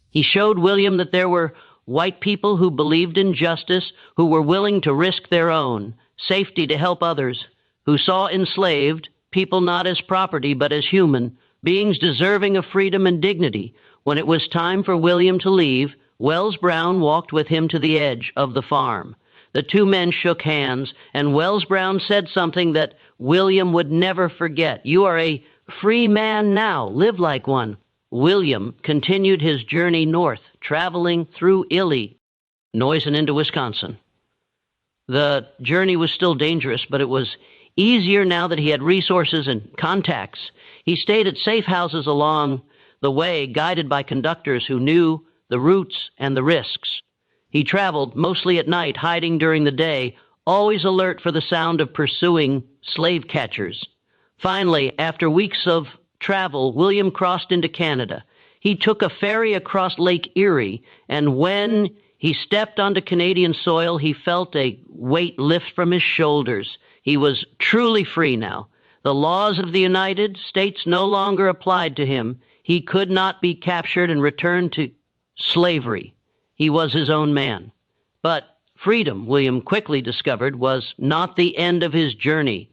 A: He showed William that there were white people who believed in justice, who were willing to risk their own safety to help others, who saw enslaved people not as property but as human beings deserving of freedom and dignity. When it was time for William to leave, Wells Brown walked with him to the edge of the farm. The two men shook hands, and Wells Brown said something that William would never forget. "You are a free man now. Live like one. William continued his journey north, traveling through Illinois and into Wisconsin. The journey was still dangerous, but it was easier now that he had resources and contacts. He stayed at safe houses along the way, guided by conductors who knew the routes and the risks. He traveled mostly at night, hiding during the day, always alert for the sound of pursuing slave catchers. Finally, after weeks of travel, William crossed into Canada. He took a ferry across Lake Erie, and when he stepped onto Canadian soil, he felt a weight lift from his shoulders. He was truly free now. The laws of the United States no longer applied to him. He could not be captured and returned to slavery. He was his own man. But freedom, William quickly discovered, was not the end of his journey.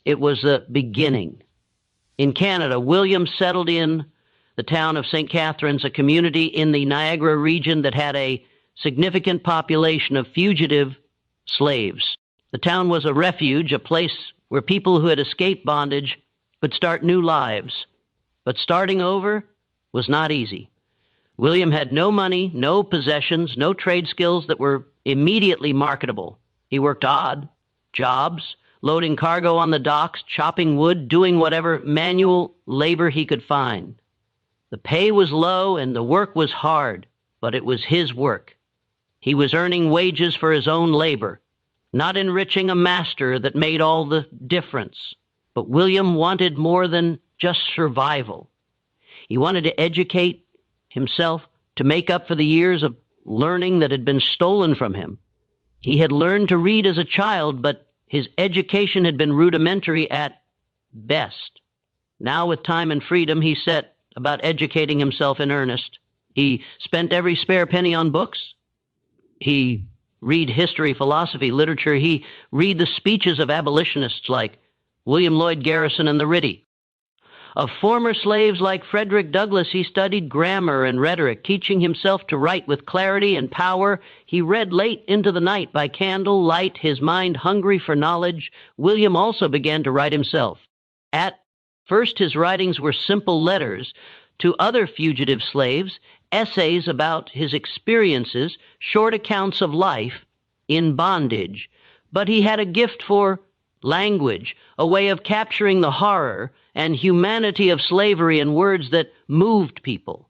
A: It was the beginning. In Canada, William settled in the town of St. Catharines, a community in the Niagara region that had a significant population of fugitive slaves. The town was a refuge, a place where people who had escaped bondage could start new lives. But starting over was not easy. William had no money, no possessions, no trade skills that were immediately marketable. He worked odd jobs, loading cargo on the docks, chopping wood, doing whatever manual labor he could find. The pay was low and the work was hard, but it was his work. He was earning wages for his own labor, not enriching a master that made all the difference. But William wanted more than just survival. He wanted to educate himself to make up for the years of learning that had been stolen from him. He had learned to read as a child, but his education had been rudimentary at best. Now, with time and freedom, he set about educating himself in earnest. He spent every spare penny on books. He read history, philosophy, literature. He read the speeches of abolitionists like William Lloyd Garrison and the Riddy. Of former slaves like Frederick Douglass, he studied grammar and rhetoric, teaching himself to write with clarity and power. He read late into the night by candle light, his mind hungry for knowledge. William also began to write himself. At first, his writings were simple letters to other fugitive slaves, essays about his experiences, short accounts of life in bondage. But he had a gift for language, a way of capturing the horror and humanity of slavery in words that moved people.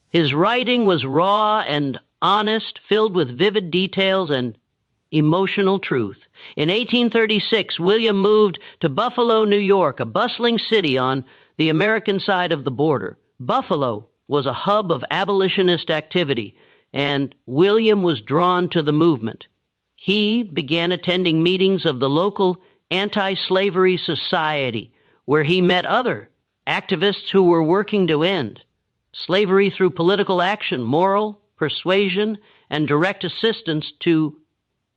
A: His writing was raw and honest, filled with vivid details and emotional truth. In 1836, William moved to Buffalo, New York, a bustling city on the American side of the border. Buffalo was a hub of abolitionist activity, and William was drawn to the movement. He began attending meetings of the local anti-slavery society, where he met other activists who were working to end slavery through political action, moral persuasion, and direct assistance to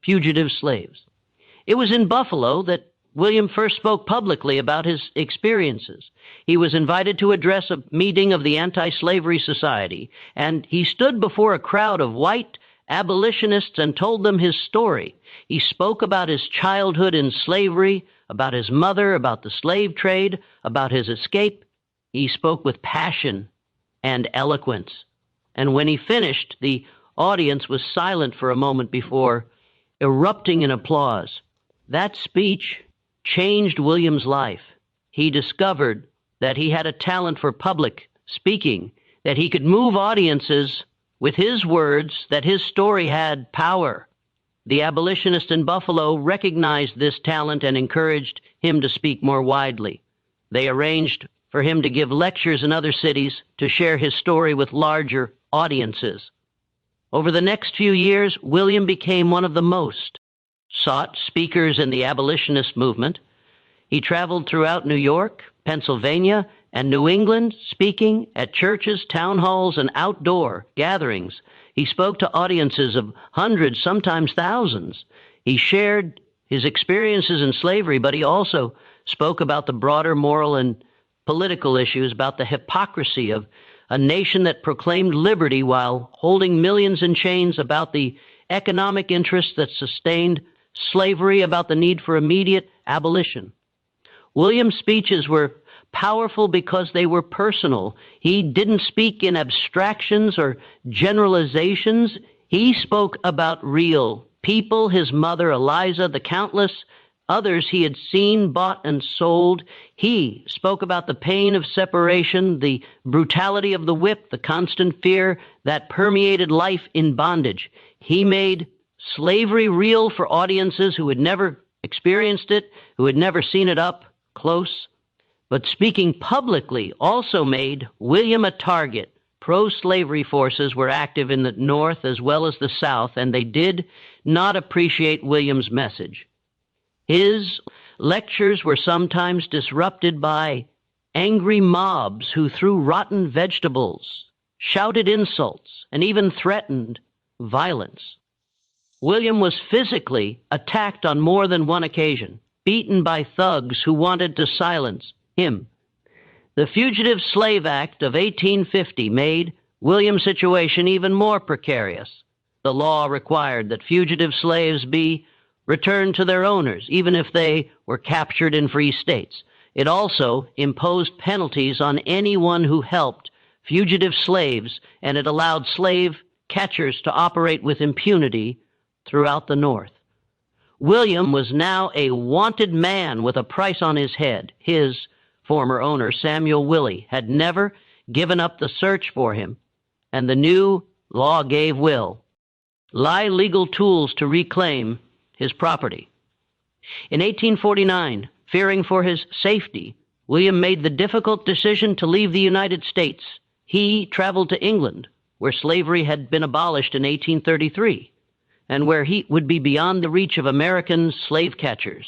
A: fugitive slaves. It was in Buffalo that William first spoke publicly about his experiences. He was invited to address a meeting of the Anti-Slavery Society, and he stood before a crowd of white abolitionists and told them his story. He spoke about his childhood in slavery, about his mother, about the slave trade, about his escape. He spoke with passion and eloquence. And when he finished, the audience was silent for a moment before erupting in applause. That speech changed William's life. He discovered that he had a talent for public speaking, that he could move audiences with his words, that his story had power. The abolitionists in Buffalo recognized this talent and encouraged him to speak more widely. They arranged for him to give lectures in other cities to share his story with larger audiences. Over the next few years, William became one of the most sought speakers in the abolitionist movement. He traveled throughout New York, Pennsylvania, and New England, speaking at churches, town halls, and outdoor gatherings. He spoke to audiences of hundreds, sometimes thousands. He shared his experiences in slavery, but he also spoke about the broader moral and political issues, about the hypocrisy of a nation that proclaimed liberty while holding millions in chains, about the economic interests that sustained slavery, about the need for immediate abolition. William's speeches were powerful because they were personal. He didn't speak in abstractions or generalizations. He spoke about real people, his mother, Eliza, the countless others he had seen, bought, and sold. He spoke about the pain of separation, the brutality of the whip, the constant fear that permeated life in bondage. He made slavery real for audiences who had never experienced it, who had never seen it up close. But speaking publicly also made William a target. Pro-slavery forces were active in the North as well as the South, and they did not appreciate William's message. His lectures were sometimes disrupted by angry mobs who threw rotten vegetables, shouted insults, and even threatened violence. William was physically attacked on more than one occasion, beaten by thugs who wanted to silence him. The Fugitive Slave Act of 1850 made William's situation even more precarious. The law required that fugitive slaves be returned to their owners, even if they were captured in free states. It also imposed penalties on anyone who helped fugitive slaves, and it allowed slave catchers to operate with impunity throughout the North. William was now a wanted man with a price on his head. His former owner, Samuel Willie, had never given up the search for him, and the new law gave Will legal tools to reclaim his property. In 1849, fearing for his safety, William made the difficult decision to leave the United States. He traveled to England, where slavery had been abolished in 1833, and where he would be beyond the reach of American slave catchers.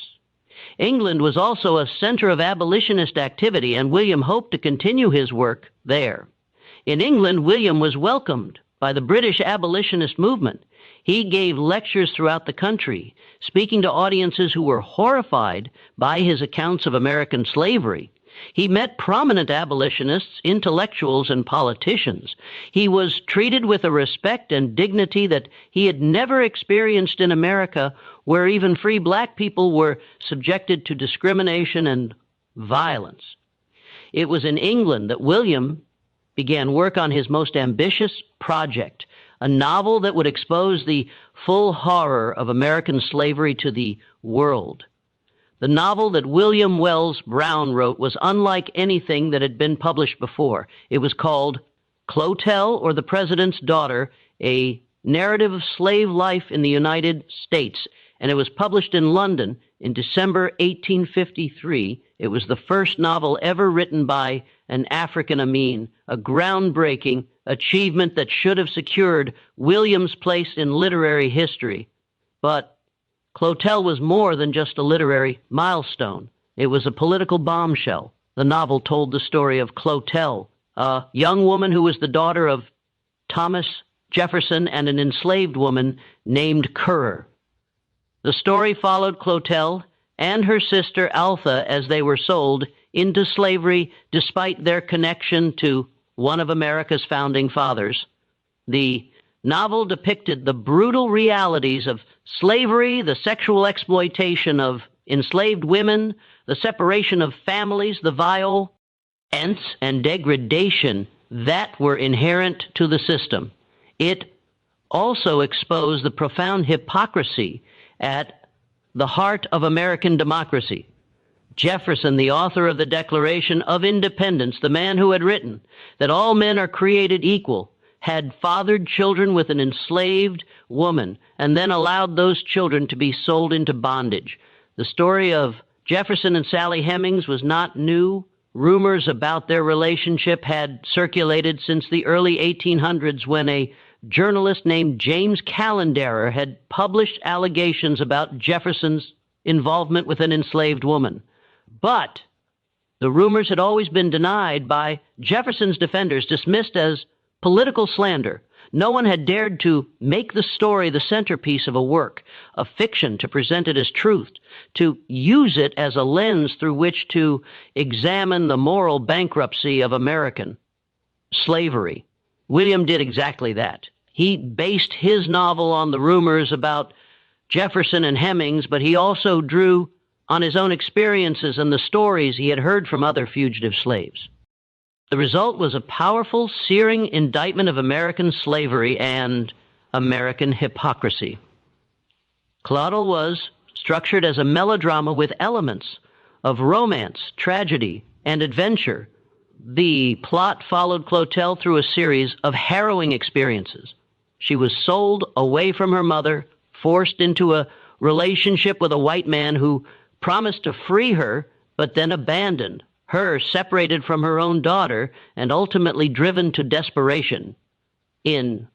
A: England was also a center of abolitionist activity, and William hoped to continue his work there. In England, William was welcomed by the British abolitionist movement. He gave lectures throughout the country, speaking to audiences who were horrified by his accounts of American slavery. He met prominent abolitionists, intellectuals, and politicians. He was treated with a respect and dignity that he had never experienced in America, where even free black people were subjected to discrimination and violence. It was in England that William began work on his most ambitious project, a novel that would expose the full horror of American slavery to the world. The novel that William Wells Brown wrote was unlike anything that had been published before. It was called Clotel, or the President's Daughter, a narrative of slave life in the United States, and it was published in London in December 1853. It was the first novel ever written by an African Amin, a groundbreaking achievement that should have secured William's place in literary history. But Clotel was more than just a literary milestone. It was a political bombshell. The novel told the story of Clotel, a young woman who was the daughter of Thomas Jefferson and an enslaved woman named Currer. The story followed Clotel and her sister Altha as they were sold into slavery despite their connection to one of America's founding fathers. The novel depicted the brutal realities of slavery, the sexual exploitation of enslaved women, the separation of families, the violence and degradation that were inherent to the system. It also exposed the profound hypocrisy at the heart of American democracy. Jefferson, the author of the Declaration of Independence, the man who had written that all men are created equal, had fathered children with an enslaved woman and then allowed those children to be sold into bondage. The story of Jefferson and Sally Hemings was not new. Rumors about their relationship had circulated since the early 1800s, when a journalist named James Callenderer had published allegations about Jefferson's involvement with an enslaved woman. But the rumors had always been denied by Jefferson's defenders, dismissed as political slander. No one had dared to make the story the centerpiece of a work, a fiction, to present it as truth, to use it as a lens through which to examine the moral bankruptcy of American slavery. William did exactly that. He based his novel on the rumors about Jefferson and Hemings, but he also drew on his own experiences and the stories he had heard from other fugitive slaves. The result was a powerful, searing indictment of American slavery and American hypocrisy. Clotel was structured as a melodrama with elements of romance, tragedy, and adventure. The plot followed Clotel through a series of harrowing experiences. She was sold away from her mother, forced into a relationship with a white man who promised to free her, but then abandoned her, separated from her own daughter, and ultimately driven to desperation. In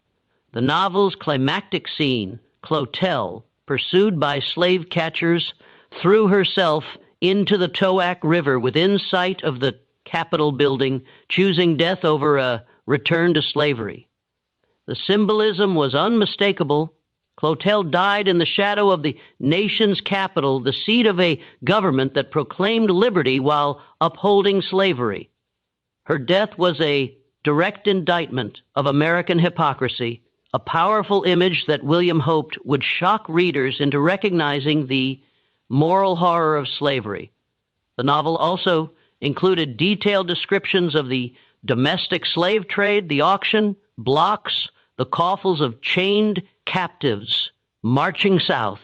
A: the novel's climactic scene, Clotel, pursued by slave catchers, threw herself into the Towac River within sight of the Capitol building, choosing death over a return to slavery. The symbolism was unmistakable. Clotel died in the shadow of the nation's capital, the seat of a government that proclaimed liberty while upholding slavery. Her death was a direct indictment of American hypocrisy, a powerful image that William hoped would shock readers into recognizing the moral horror of slavery. The novel also included detailed descriptions of the domestic slave trade, the auction, blocks, the coffles of chained captives marching south.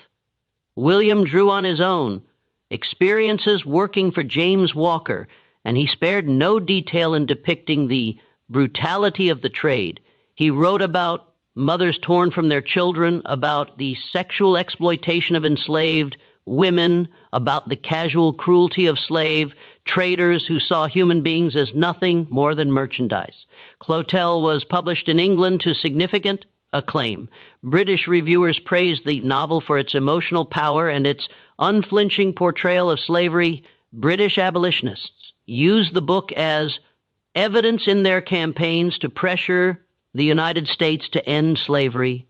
A: William drew on his own experiences working for James Walker, and he spared no detail in depicting the brutality of the trade. He wrote about mothers torn from their children, about the sexual exploitation of enslaved women, about the casual cruelty of slave traders who saw human beings as nothing more than merchandise. Clotel was published in England to significant acclaim. British reviewers praised the novel for its emotional power and its unflinching portrayal of slavery. British abolitionists used the book as evidence in their campaigns to pressure the United States to end slavery.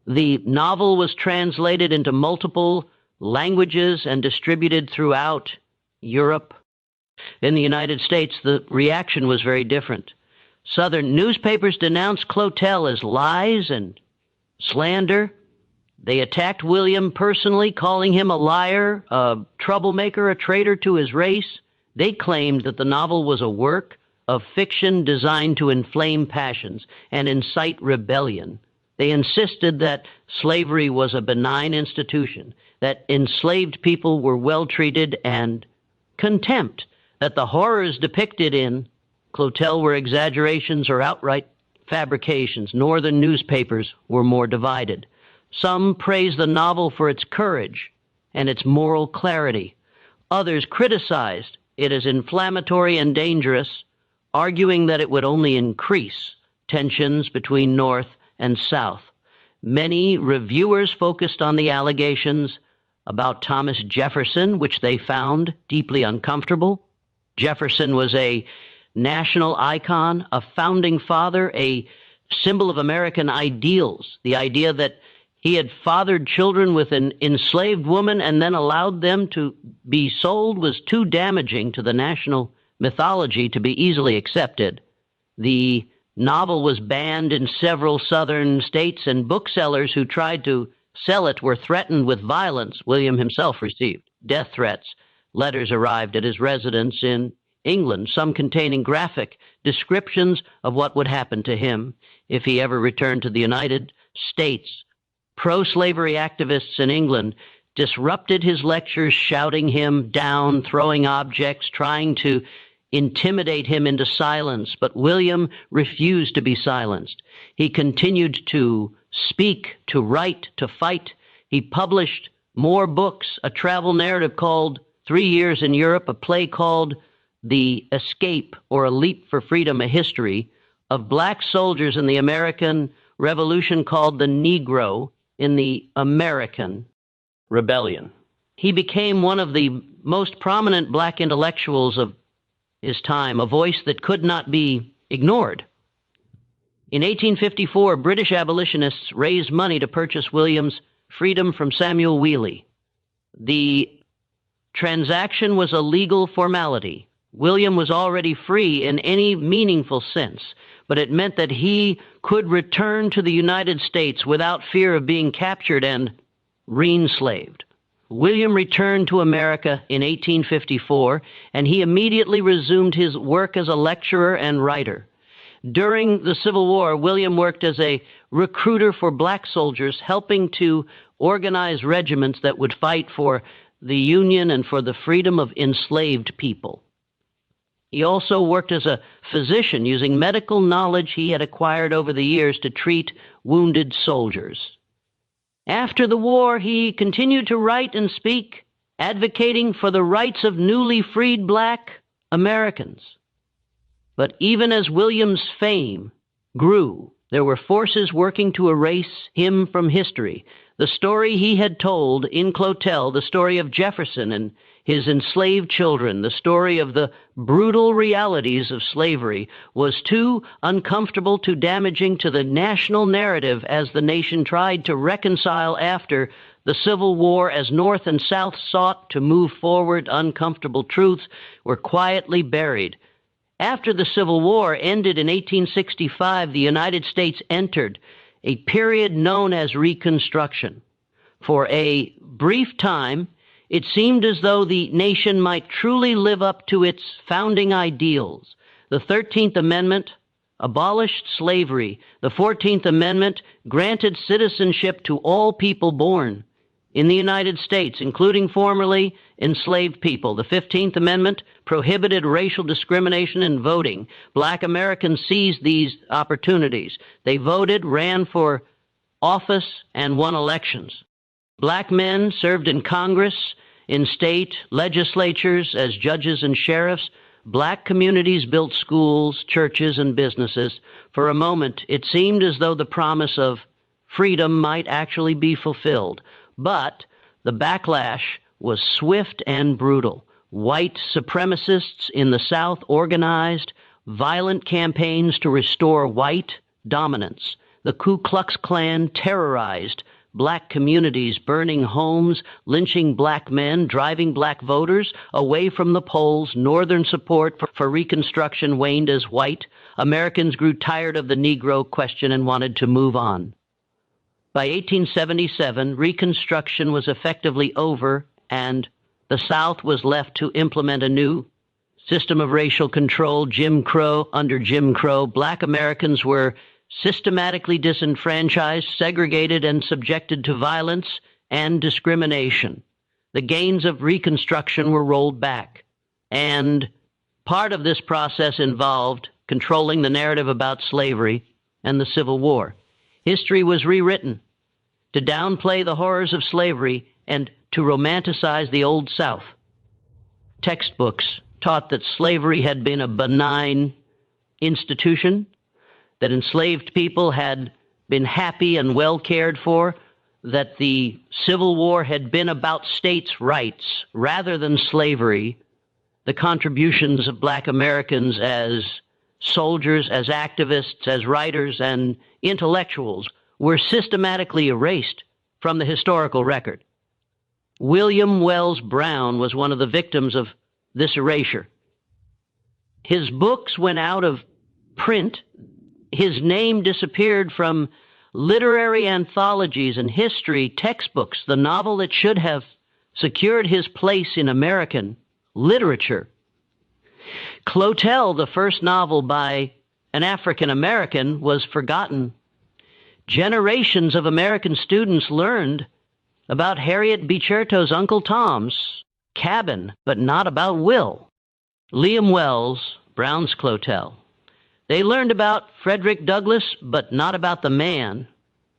A: The novel was translated into multiple languages and distributed throughout Europe. In the United States, the reaction was very different. Southern newspapers denounced Clotel as lies and slander. They attacked William personally, calling him a liar, a troublemaker, a traitor to his race. They claimed that the novel was a work of fiction designed to inflame passions and incite rebellion. They insisted that slavery was a benign institution, that enslaved people were well treated, and contempt that the horrors depicted in Clotel were exaggerations or outright fabrications. Northern newspapers were more divided. Some praised the novel for its courage and its moral clarity. Others criticized it as inflammatory and dangerous, arguing that it would only increase tensions between North and South. Many reviewers focused on the allegations about Thomas Jefferson, which they found deeply uncomfortable. Jefferson was a national icon, a founding father, a symbol of American ideals. The idea that he had fathered children with an enslaved woman and then allowed them to be sold was too damaging to the national mythology to be easily accepted. The novel was banned in several southern states, and booksellers who tried to sell it were threatened with violence. William himself received death threats. Letters arrived at his residence in England, some containing graphic descriptions of what would happen to him if he ever returned to the United States. Pro-slavery activists in England disrupted his lectures, shouting him down, throwing objects, trying to intimidate him into silence. But William refused to be silenced. He continued to speak, to write, to fight. He published more books, a travel narrative called 3 Years in Europe, a play called The Escape, or A Leap for Freedom, a history of black soldiers in the American Revolution called The Negro in the American Rebellion. He became one of the most prominent black intellectuals of his time, a voice that could not be ignored. In 1854, British abolitionists raised money to purchase William's freedom from Samuel Wheely. The transaction was a legal formality. William was already free in any meaningful sense, but it meant that he could return to the United States without fear of being captured and re-enslaved. William returned to America in 1854, and he immediately resumed his work as a lecturer and writer. During the Civil War, William worked as a recruiter for black soldiers, helping to organize regiments that would fight for the Union and for the freedom of enslaved people. He also worked as a physician, using medical knowledge he had acquired over the years to treat wounded soldiers. After the war, he continued to write and speak, advocating for the rights of newly freed black Americans. But even as William's fame grew, there were forces working to erase him from history. The story he had told in Clotel, the story of Jefferson and his enslaved children, the story of the brutal realities of slavery, was too uncomfortable, too damaging to the national narrative as the nation tried to reconcile after the Civil War, as North and South sought to move forward. Uncomfortable truths were quietly buried. After the Civil War ended in 1865, the United States entered a period known as Reconstruction. For a brief time, it seemed as though the nation might truly live up to its founding ideals. The 13th Amendment abolished slavery. The 14th Amendment granted citizenship to all people born in the United States, including formerly enslaved people. The 15th Amendment prohibited racial discrimination in voting. Black Americans seized these opportunities. They voted, ran for office, and won elections. Black men served in Congress, in state legislatures as judges and sheriffs. Black communities built schools, churches, and businesses. For a moment, it seemed as though the promise of freedom might actually be fulfilled. But the backlash was swift and brutal. White supremacists in the South organized violent campaigns to restore white dominance. The Ku Klux Klan terrorized black communities, burning homes, lynching black men, driving black voters away from the polls. Northern support for Reconstruction waned as white Americans grew tired of the Negro question and wanted to move on. By 1877, Reconstruction was effectively over, and the South was left to implement a new system of racial control, Jim Crow. Under Jim Crow, black Americans were systematically disenfranchised, segregated, and subjected to violence and discrimination. The gains of Reconstruction were rolled back, and part of this process involved controlling the narrative about slavery and the Civil War. History was rewritten to downplay the horrors of slavery and to romanticize the Old South. Textbooks taught that slavery had been a benign institution, that enslaved people had been happy and well cared for, that the Civil War had been about states' rights rather than slavery. The contributions of black Americans as soldiers, as activists, as writers, and intellectuals were systematically erased from the historical record. William Wells Brown was one of the victims of this erasure. His books went out of print. His name disappeared from literary anthologies and history textbooks. The novel that should have secured his place in American literature. Clotel, the first novel by an African American, was forgotten. Generations of American students learned about Harriet Beecherto's Uncle Tom's Cabin, but not about Will. Liam Wells, Brown's Clotel. They learned about Frederick Douglass, but not about the man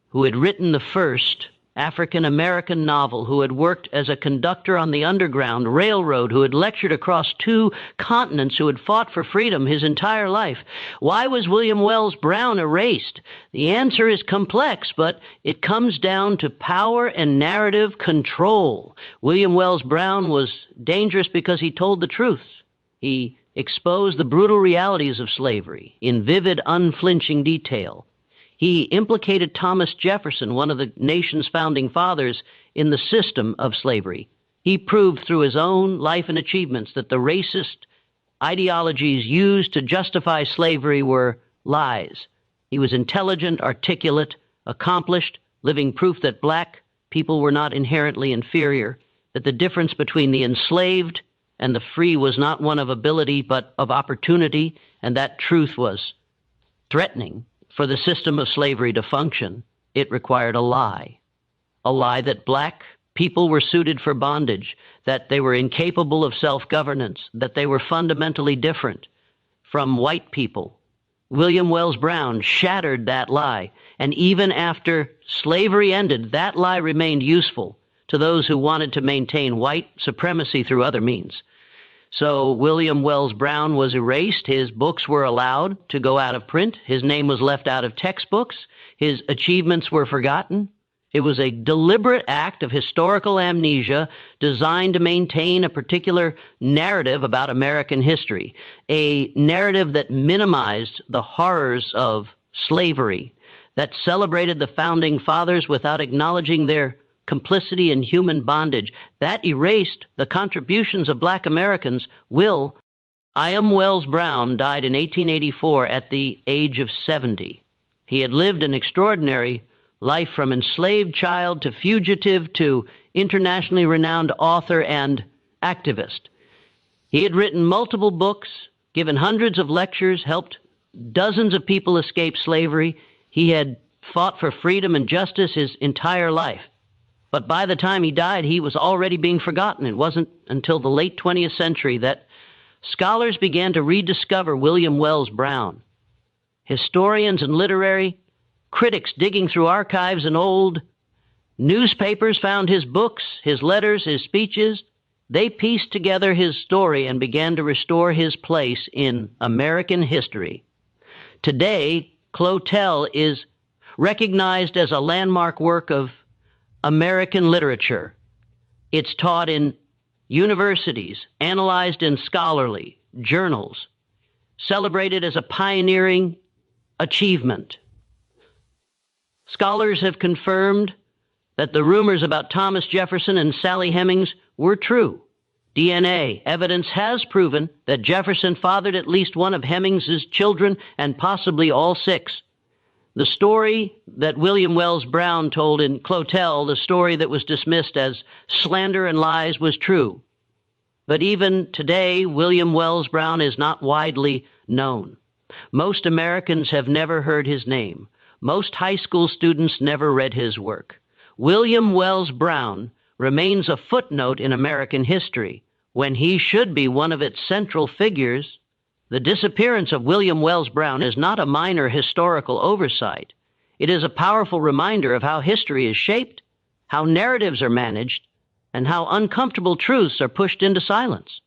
A: who had written the first African-American novel, who had worked as a conductor on the Underground Railroad, who had lectured across 2 continents, who had fought for freedom his entire life. Why was William Wells Brown erased? The answer is complex, but it comes down to power and narrative control. William Wells Brown was dangerous because he told the truth. He exposed the brutal realities of slavery in vivid, unflinching detail. He implicated Thomas Jefferson, one of the nation's founding fathers, in the system of slavery. He proved through his own life and achievements that the racist ideologies used to justify slavery were lies. He was intelligent, articulate, accomplished, living proof that black people were not inherently inferior. that the difference between the enslaved and the free was not one of ability but of opportunity, and that truth was threatening for the system of slavery to function, it required a lie that black people were suited for bondage, that they were incapable of self-governance, that they were fundamentally different from white people. William Wells Brown shattered that lie, and even after slavery ended, that lie remained useful to those who wanted to maintain white supremacy through other means. So William Wells Brown was erased. His books were allowed to go out of print. His name was left out of textbooks. His achievements were forgotten. It was a deliberate act of historical amnesia designed to maintain a particular narrative about American history, a narrative that minimized the horrors of slavery, that celebrated the founding fathers without acknowledging their complicity in human bondage, that erased the contributions of black Americans. I.M. Wells Brown died in 1884 at the age of 70. He had lived an extraordinary life, from enslaved child to fugitive to internationally renowned author and activist. He had written multiple books, given hundreds of lectures, helped dozens of people escape slavery. He had fought for freedom and justice his entire life. But by the time he died, he was already being forgotten. It wasn't until the late 20th century that scholars began to rediscover William Wells Brown. Historians and literary critics digging through archives and old newspapers found his books, his letters, his speeches. They pieced together his story and began to restore his place in American history. Today, Clotel is recognized as a landmark work of American literature. It's taught in universities, analyzed in scholarly journals, celebrated as a pioneering achievement. Scholars have confirmed that the rumors about Thomas Jefferson and Sally Hemings were true. DNA evidence has proven that Jefferson fathered at least one of Hemings's children, and possibly all six. The story that William Wells Brown told in Clotel, the story that was dismissed as slander and lies, was true. But even today, William Wells Brown is not widely known. Most Americans have never heard his name. Most high school students never read his work. William Wells Brown remains a footnote in American history when he should be one of its central figures. The disappearance of William Wells Brown is not a minor historical oversight. It is a powerful reminder of how history is shaped, how narratives are managed, and how uncomfortable truths are pushed into silence.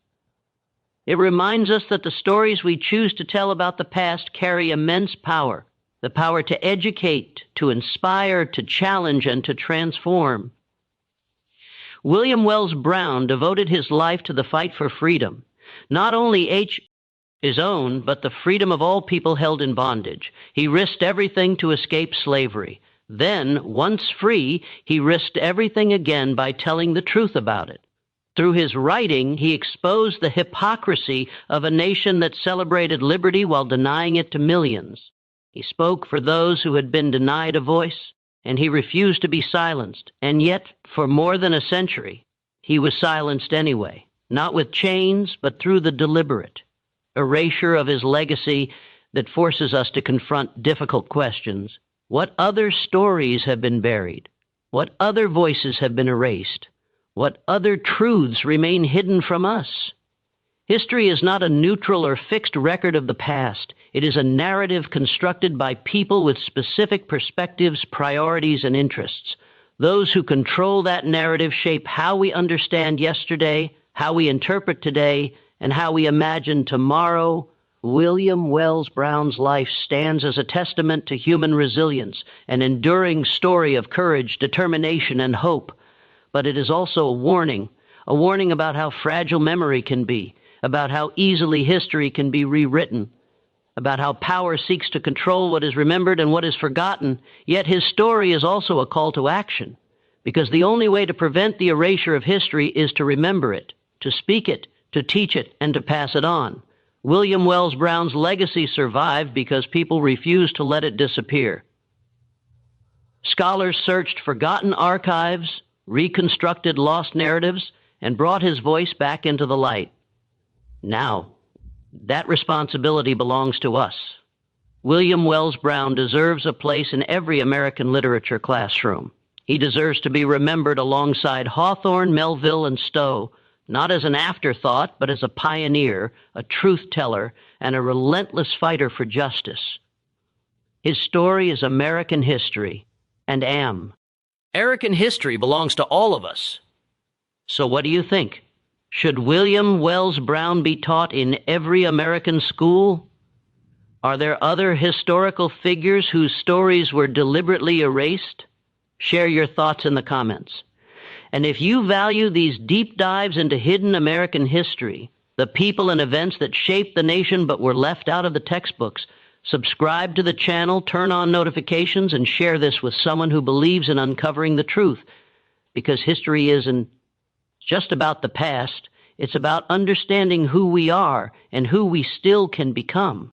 A: It reminds us that the stories we choose to tell about the past carry immense power. The power to educate, to inspire, to challenge, and to transform. William Wells Brown devoted his life to the fight for freedom, not only his own, but the freedom of all people held in bondage. He risked everything to escape slavery. Then, once free, he risked everything again by telling the truth about it. Through his writing, he exposed the hypocrisy of a nation that celebrated liberty while denying it to millions. He spoke for those who had been denied a voice, and he refused to be silenced. And yet, for more than a century, he was silenced anyway, not with chains, but through the deliberate erasure of his legacy that forces us to confront difficult questions. What other stories have been buried? What other voices have been erased? What other truths remain hidden from us? History is not a neutral or fixed record of the past. It is a narrative constructed by people with specific perspectives, priorities, and interests. Those who control that narrative shape how we understand yesterday, how we interpret today, and how we imagine tomorrow. William Wells Brown's life stands as a testament to human resilience, an enduring story of courage, determination, and hope. But it is also a warning about how fragile memory can be, about how easily history can be rewritten, about how power seeks to control what is remembered and what is forgotten. Yet his story is also a call to action, because the only way to prevent the erasure of history is to remember it, to speak it, to teach it, and to pass it on. William Wells Brown's legacy survived because people refused to let it disappear. Scholars searched forgotten archives, reconstructed lost narratives, and brought his voice back into the light. Now, that responsibility belongs to us. William Wells Brown deserves a place in every American literature classroom. He deserves to be remembered alongside Hawthorne, Melville, and Stowe, not as an afterthought, but as a pioneer, a truth-teller, and a relentless fighter for justice. His story is American history, and am. American history belongs to all of us. So what do you think? Should William Wells Brown be taught in every American school? Are there other historical figures whose stories were deliberately erased? Share your thoughts in the comments. And if you value these deep dives into hidden American history, the people and events that shaped the nation but were left out of the textbooks, subscribe to the channel, turn on notifications, and share this with someone who believes in uncovering the truth. Because history isn't just about the past, it's about understanding who we are and who we still can become.